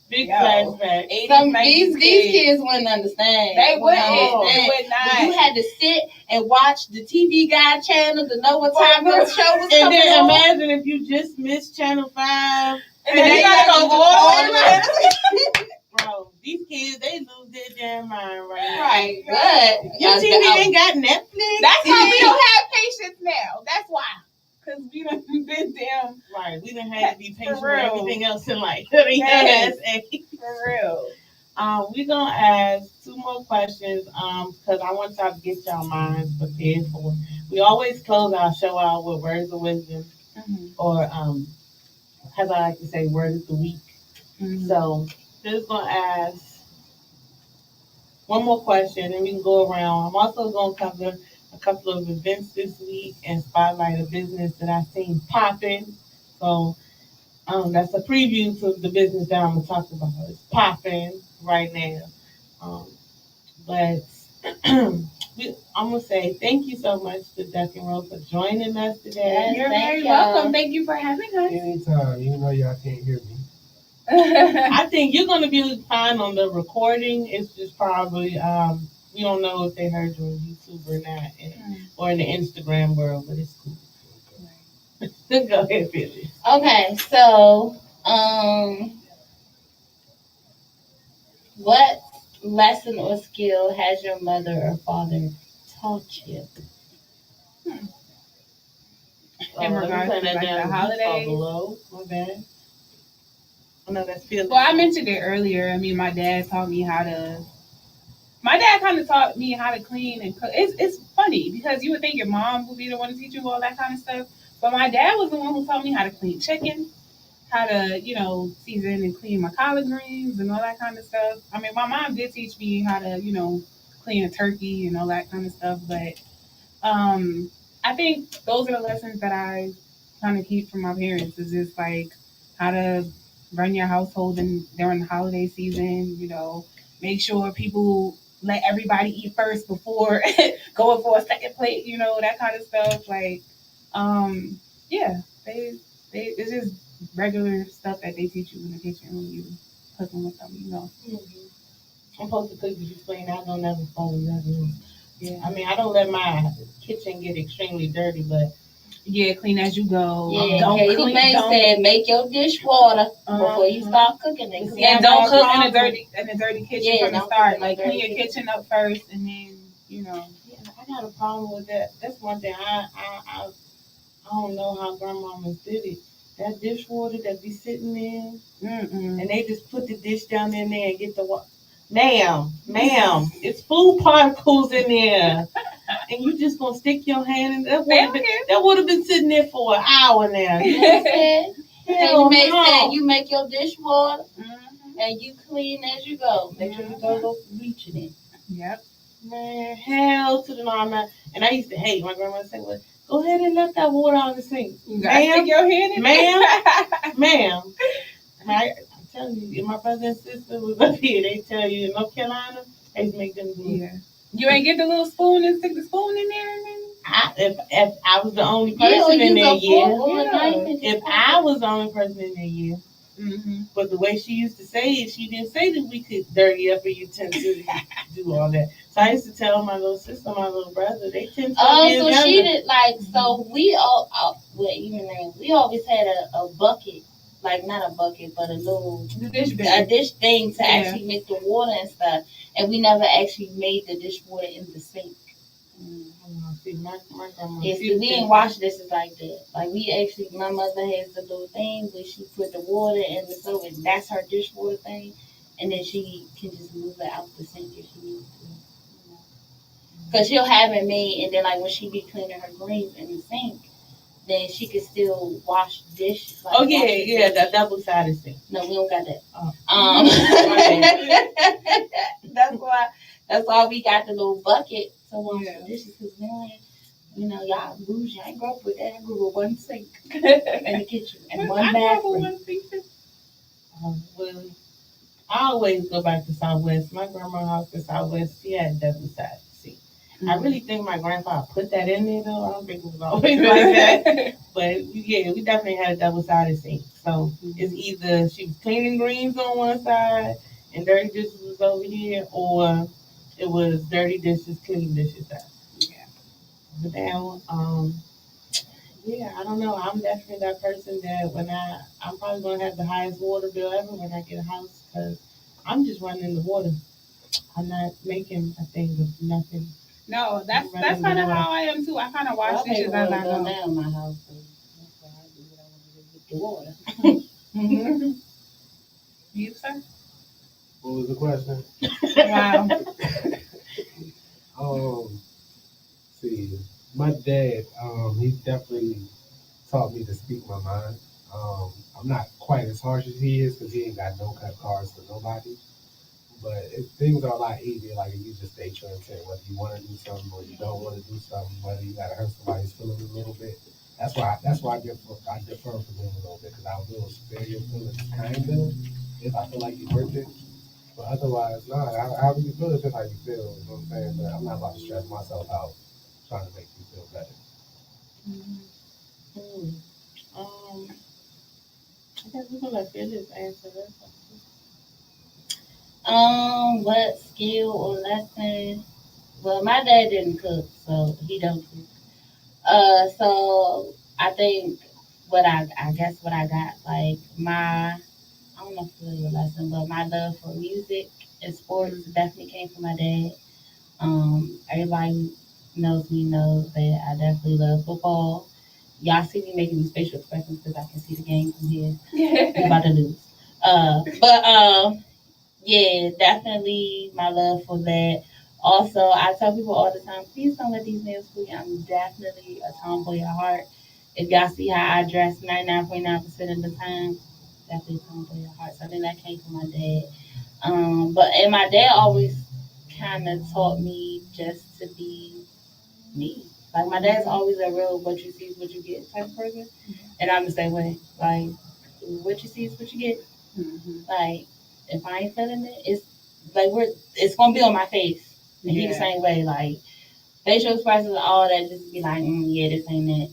Big flashback. These kids wouldn't understand. They wouldn't. They would not. You had to sit and watch the TV Guide channel to know what time the show was coming on. And then imagine if you just missed Channel 5. And then you gotta go all the way. Bro, these kids, they lose their damn mind right now. Right. But your TV ain't got Netflix. That's why we don't have patience now. That's why. Because we done been damn. Right. We done had to be patient with everything else in life. For real. We're going to ask 2 more questions because I want y'all to get y'all minds prepared for it. We always close our show out with words of wisdom or, as I like to say, word of the week. So, just going to ask 1 more question and we can go around. I'm also going to cover a couple of events this week and spotlight a business that I seen popping. So that's a preview to the business that I'm gonna talk about. It's popping right now. Um, but I'm gonna say thank you so much to Duck and Roll for joining us today. You're very welcome. Thank you for having us. Anytime, even though y'all can't hear me. I think you're gonna be fine on the recording. It's just probably we don't know if they heard you on YouTube or not, or in the Instagram world, but it's cool. Okay. Go ahead, Phyllis. Okay, so what lesson or skill has your mother or father taught you? In regards to like the holidays. Below. My bad. I know that's Phyllis. Well, I mentioned it earlier. I mean, my dad taught me how to. My dad kind of taught me how to clean and cook. It's funny because you would think your mom would be the one to teach you all that kind of stuff, but my dad was the one who taught me how to clean chicken, how to season and clean my collard greens and all that kind of stuff. I mean, my mom did teach me how to clean a turkey and all that kind of stuff, but I think those are the lessons that I kind of keep from my parents. Is just like how to run your household during the holiday season. Make sure people let everybody eat first before going for a second plate. That kind of stuff. Like, yeah, it's just regular stuff that they teach you in the kitchen when you cooking with them. Mm-hmm. I'm supposed to cook if you clean. I don't ever follow that. Yeah, I mean, I don't let my kitchen get extremely dirty, but yeah, clean as you go. Yeah, Katie May said make your dish water before you start cooking it. And don't cook in a dirty kitchen from the start. Like clean your kitchen up first, and then Yeah, I got a problem with that. That's one thing I don't know how grandmamas did it. That dish water that be sitting there, and they just put the dish down in there and get the water. Ma'am, it's food particles in there. And you just gonna stick your hand in that would have been sitting there for an hour now. You make your dish water and you clean as you go. Make sure you go reaching it. Yep. Man, hell to the no. And I used to hate my grandma say, well, go ahead and let that water out of the sink. You gotta stick your hand in ma'am. I'm telling you, if my brother and sister was up here, they tell you in North Carolina, they make them do it. Yeah. You ain't get the little spoon and stick the spoon in there? If I was the only person in there, If I was the only person in there, But the way she used to say it, she didn't say that we could dirty up a utensil to do all that. So I used to tell my little sister, my little brother, they tend to. Oh, so she did so we all we always had a bucket. Like not a bucket, but a dish thing to actually make the water and stuff. And we never actually made the dishwater in the sink. See, my grandma. Yeah, see, we didn't wash dishes like that. Like my mother has the little thing where she put the water in the stove, and that's her dishwater thing. And then she can just move it out the sink if she needs to. Because she'll have it made, and then like when she be cleaning her greens in the sink, then she can still wash dishes. Like that double-sided sink. No, we don't got that. Oh. That's why we got the little bucket to wash the dishes. Because y'all bougie. I ain't grew up with that. I grew up with one sink in the kitchen and one bathroom. Well, I always go back to Southwest. My grandma's house in Southwest, she had double-sided sink. I really think my grandfather put that in there, though. I don't think it was always like that. But, yeah, we definitely had a double-sided sink. So it's either she was cleaning greens on one side and dirty dishes was over here, or it was dirty dishes, clean dishes out. Yeah. But now, I don't know. I'm definitely that person that I'm probably going to have the highest water bill ever when I get a house because I'm just running the water. I'm not making a thing of nothing. No, that's kind of how I am too. I kind of wash dishes as I go. Now in my house, so that's why I do what I want to do with the water. You, sir? What was the question? Wow. See, my dad, he definitely taught me to speak my mind. I'm not quite as harsh as he is because he ain't got no cut cards for nobody. But things are a lot easier, like if you just stay true intent, whether you want to do something or you don't want to do something, whether you gotta hurt somebody's feelings a little bit. That's why I differ from him a little bit because I will spare your feelings kind of if I feel like you worth it. But otherwise, nah, how you feel is just how you feel. You know what I'm saying? But I'm not about to stress myself out trying to make you feel better. Mm. Um, I guess we're gonna let Phyllis answer that. What skill or lesson? Well, my dad didn't cook, so he don't cook. So I think I guess what I got like I don't know if it's really a lesson, but my love for music and sports definitely came from my dad. Everybody who knows me knows that I definitely love football. Y'all see me making these facial expressions because I can see the game from here. We're about to lose. But yeah, definitely my love for that. Also, I tell people all the time, please don't let these nails fool you. I'm definitely a tomboy at heart. If y'all see how I dress 99.9% of the time, definitely a tomboy at heart. So I think that came from my dad. But my dad always kind of taught me just to be me. Like my dad's always a real what you see is what you get type of person, and I'm the same way. Like what you see is what you get. Like if I ain't feeling it, it's gonna be on my face. And he the same way. Like facial expressions, all that, just be like, yeah, this ain't it.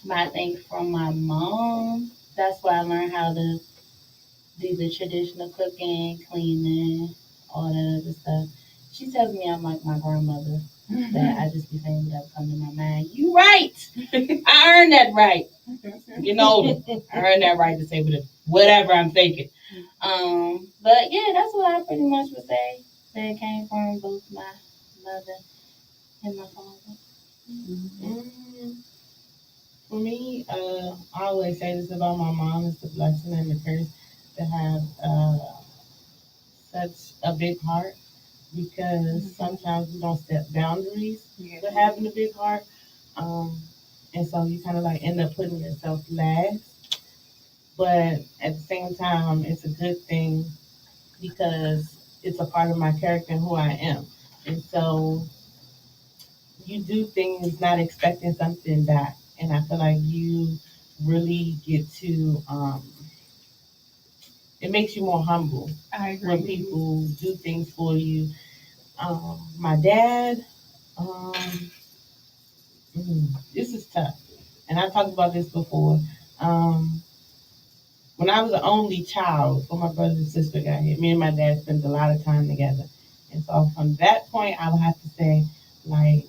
But I think from my mom, that's where I learned how to do the traditional cooking, cleaning, all that other stuff. She tells me I'm like my grandmother. That I just be saying whatever comes to my mind. You right. I earned that right. You know, I earned that right to say whatever I'm thinking. But yeah, that's what I pretty much would say. That it came from both my mother and my father. Mm, for me, I always say this about my mom: it's the blessing and the curse to have such a big heart because sometimes we don't set boundaries with having a big heart. Um, and so you kind of like end up putting yourself last. But at the same time, it's a good thing because it's a part of my character and who I am. And so you do things not expecting something back. And I feel like you really get to, it makes you more humble I agree. when people do things for you. My dad, um, this is tough. And I talked about this before. Um, when I was the only child before my brother and sister got here, me and my dad spent a lot of time together. And so from that point, I would have to say, like,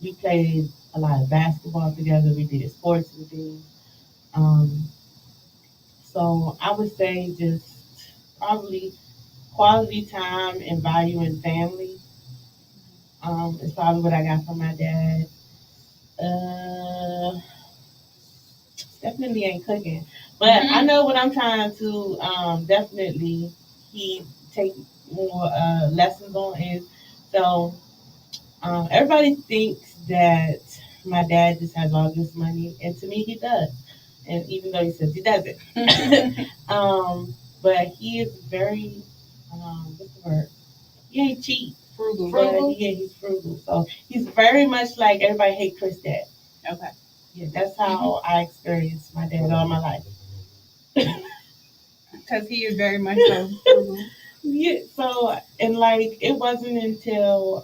we played a lot of basketball together. We did sports and things. Um, so I would say just probably quality time and valuing family is probably what I got from my dad. Uh, definitely ain't cooking, but I know what I'm trying to definitely he take more lessons on is so everybody thinks that my dad just has all this money, and to me he does, and even though he says he doesn't, but he is very what's the word? He ain't cheap. Frugal. But yeah, he's frugal. So he's very much like everybody hate Chris dad. Okay. Yeah, that's how I experienced my dad all my life. Because he is very much so frugal. Yeah, so and like it wasn't until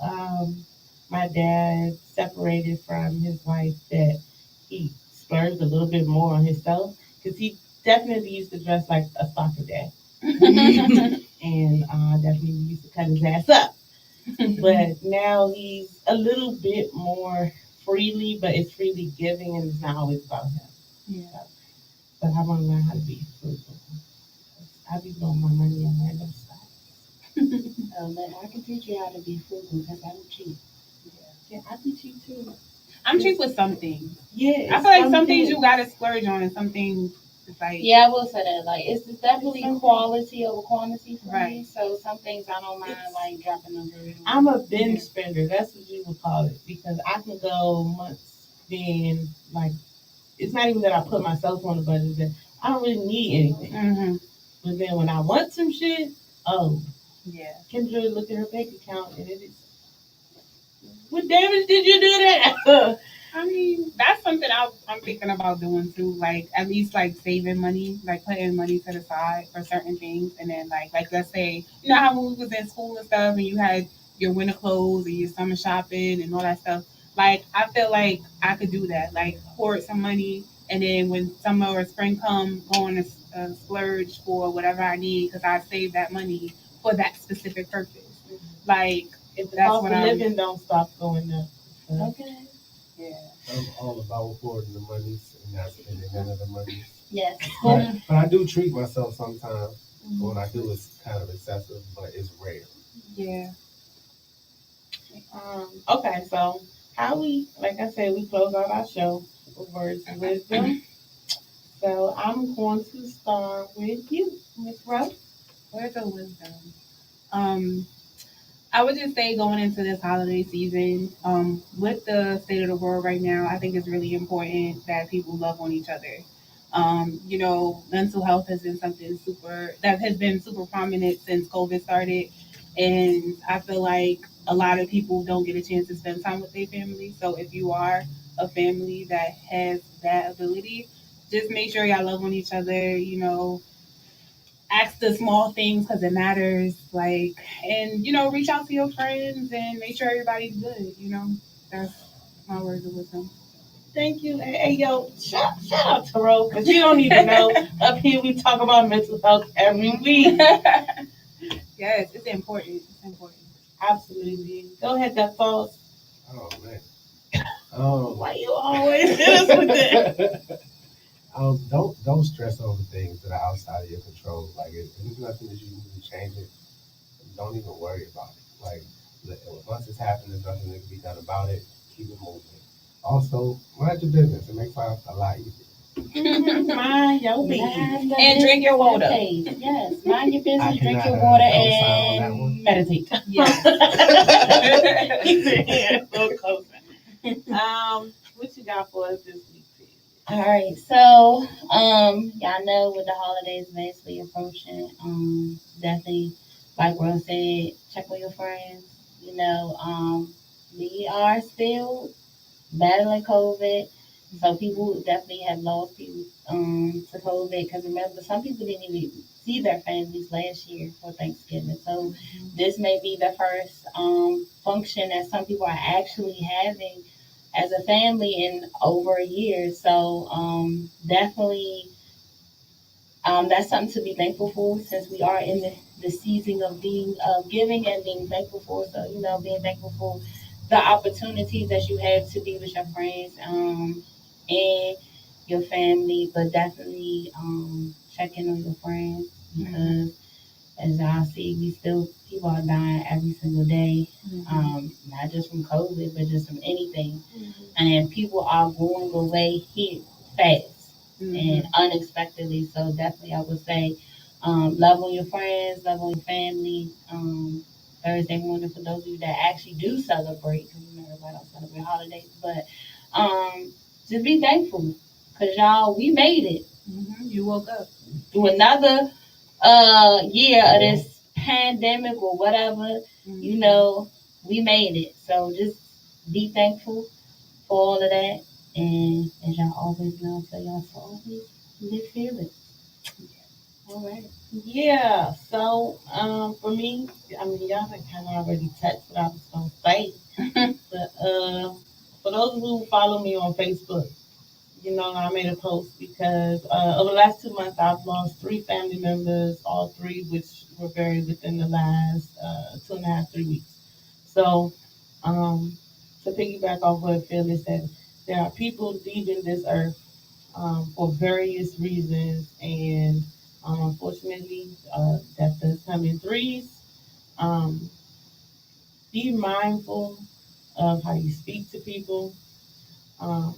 my dad separated from his wife that he splurged a little bit more on himself because he definitely used to dress like a soccer dad, and definitely used to cut his ass up. But now he's a little bit more freely, but it's freely giving, and it's not always about him. Yeah. So, but I want to learn how to be frugal. I be blowing my money on random stuff. I can teach you how to be frugal because I'm cheap. Yeah, I be cheap too. I'm cheap with some things. Yeah, I feel like some things you gotta splurge on, and some things it's like. Yeah, I will say that. Like, it's definitely quality over quantity for Right. me. So some things I don't mind like dropping them. I'm a binge spender. That's what you would call it because I can go months being like. It's not even that I put myself on the budget. That I don't really need anything. Mm-hmm. But then when I want some shit, Oh, Yeah. Kendra looked at her bank account and it is. What damage did you do that? I mean, that's something I'm thinking about doing too. Like at least like saving money, like putting money to the side for certain things, and then like let's say you know how when we was in school and stuff, and you had your winter clothes and your summer shopping and all that stuff. Like I feel like I could do that. Like hoard some money, and then when summer or spring come, go on a splurge for whatever I need because I saved that money for that specific purpose. Like If the that's cost what of I'm. living don't stop going up. Okay. Yeah. I'm all about hoarding the monies and not spending none of the money. Yes. But I do treat myself sometimes. When I do, it's kind of excessive, but it's rare. Yeah. Okay, so how we, like I said, we close out our show with words of wisdom. So I'm going to start with you, Miss Rose. Words of wisdom. Um, I would just say going into this holiday season, with the state of the world right now, I think it's really important that people love on each other. You know, mental health has been something that has been super prominent since COVID started, and I feel like a lot of people don't get a chance to spend time with their family. So if you are a family that has that ability, just make sure y'all love on each other. You know, ask the small things because it matters. Like, and you know, reach out to your friends and make sure everybody's good. You know, that's my words of wisdom. Thank you. Hey, yo, shout out to Rose, because you don't even know. Up here, we talk about mental health every week. Yes, it's important. It's important. Absolutely. Go ahead, that false. Oh man. Why you always hit us with that? Don't stress over things that are outside of your control. Like if there's nothing that you can do to change it, don't even worry about it. Like once it's happened, there's nothing that can be done about it. Keep it moving. Also, mind your business. It makes life a lot easier. Mind your business. And drink your water. Yes, mind your business, drink cannot, your water, co-sign on that one. and meditate. Yes. What you got for us this week, please? All right, so y'all know with the holidays basically approaching, definitely like Rose said, check on your friends. You know, we are still battling COVID, so people definitely have lost people to COVID. Because remember, some people didn't even see their families last year for Thanksgiving, so this may be the first function that some people are actually having as a family in over a year. So definitely that's something to be thankful for since we are in the season of being giving and being thankful for. So, you know, being thankful for the opportunities that you have to be with your friends and your family, but definitely checking on your friends because as y'all see, we still people are dying every single day, not just from COVID, but just from anything. And people are going away here fast and unexpectedly. So definitely, I would say, love on your friends, love on your family. Thursday morning for those of you that actually do celebrate, because you know everybody don't celebrate holidays, but just be thankful, cause y'all we made it. You woke up Through another year of this pandemic or whatever, you know, we made it. So just be thankful for all of that. And as y'all always know, so y'all so always live fearless. All right. Yeah. So for me, I mean, y'all have kind of already touched what I was gonna say, but for those who follow me on Facebook, you know, I made a post because over the last 2 months, I've lost 3 family members, all 3 which were buried within the last 2.5, 3 weeks. So, to piggyback off what Phyllis said, there are people leaving this earth for various reasons, and unfortunately, death does come in threes. Um, be mindful of how you speak to people. Um,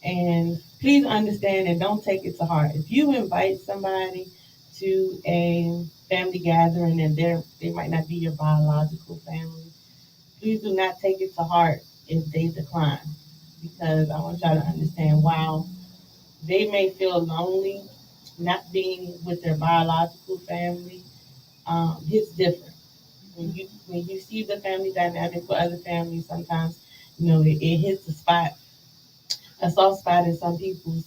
And please understand and don't take it to heart. If you invite somebody to a family gathering and they might not be your biological family, please do not take it to heart if they decline. Because I want y'all to understand while they may feel lonely not being with their biological family, hits different. When you see the family dynamic with other families, sometimes it hits a soft spot in some people's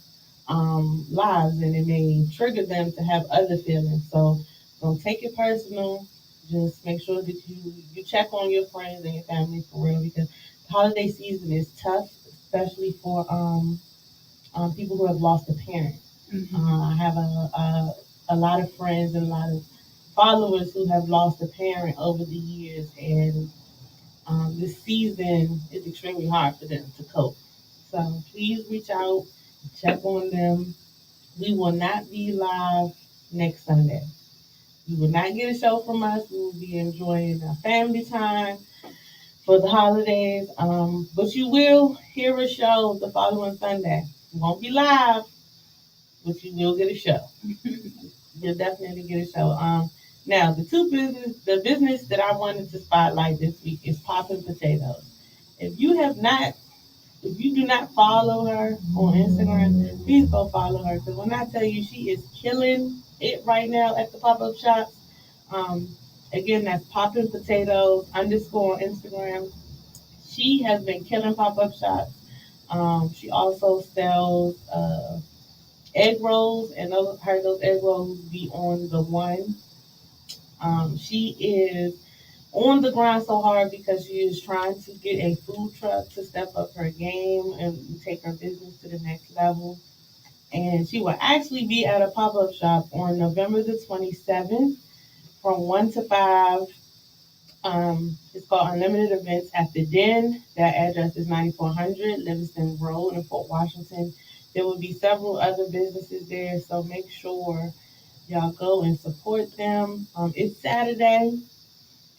lives, and it may trigger them to have other feelings. So don't take it personal. Just make sure that you check on your friends and your family for real, because the holiday season is tough, especially for people who have lost a parent. I have a lot of friends and a lot of followers who have lost a parent over the years, and this season is extremely hard for them to cope. So please reach out, check on them. We will not be live next Sunday. You will not get a show from us. We will be enjoying our family time for the holidays. But you will hear a show the following Sunday. It won't be live, but you will get a show. You'll definitely get a show. Now the business that I wanted to spotlight this week is Poppin' Potatoes. If you have not, if you do not follow her on Instagram, please go follow her. Because when I tell you she is killing it right now at the pop-up shops, um, again, that's Poppin' Potatoes _ on Instagram. She has been killing pop-up shops. She also sells egg rolls, and those egg rolls be on the one. She is on the grind so hard because she is trying to get a food truck to step up her game and take her business to the next level. And she will actually be at a pop-up shop on November the 27th from 1 to 5. It's called Unlimited Events at the Den. That address is 9400 Livingston Road in Fort Washington. There will be several other businesses there, so make sure y'all go and support them. It's Saturday,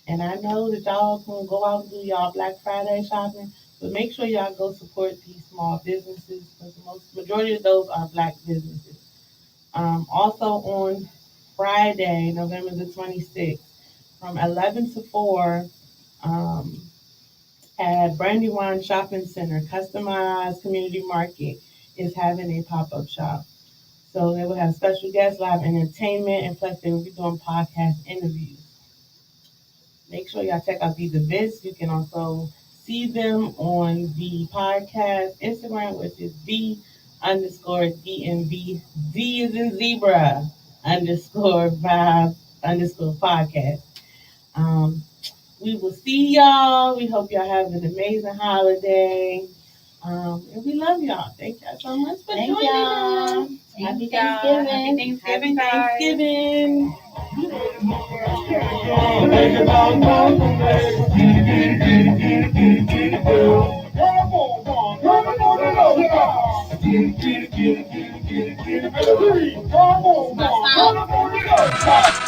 and I know that y'all can go out and do y'all Black Friday shopping, but make sure y'all go support these small businesses, because the majority of those are Black businesses. Also on Friday, November the 26th, from 11 to 4, at Brandywine Shopping Center, Customized Community Market is having a pop-up shop. So they will have special guests, live entertainment, and plus they will be doing podcast interviews. Make sure y'all check out these events. You can also see them on the podcast Instagram, which is the_DMV. Z is in zebra _vibe_podcast. We will see y'all. We hope y'all have an amazing holiday. And we love y'all. Thank y'all so much for joining us. Happy Thanksgiving. Happy Thanksgiving, Guys.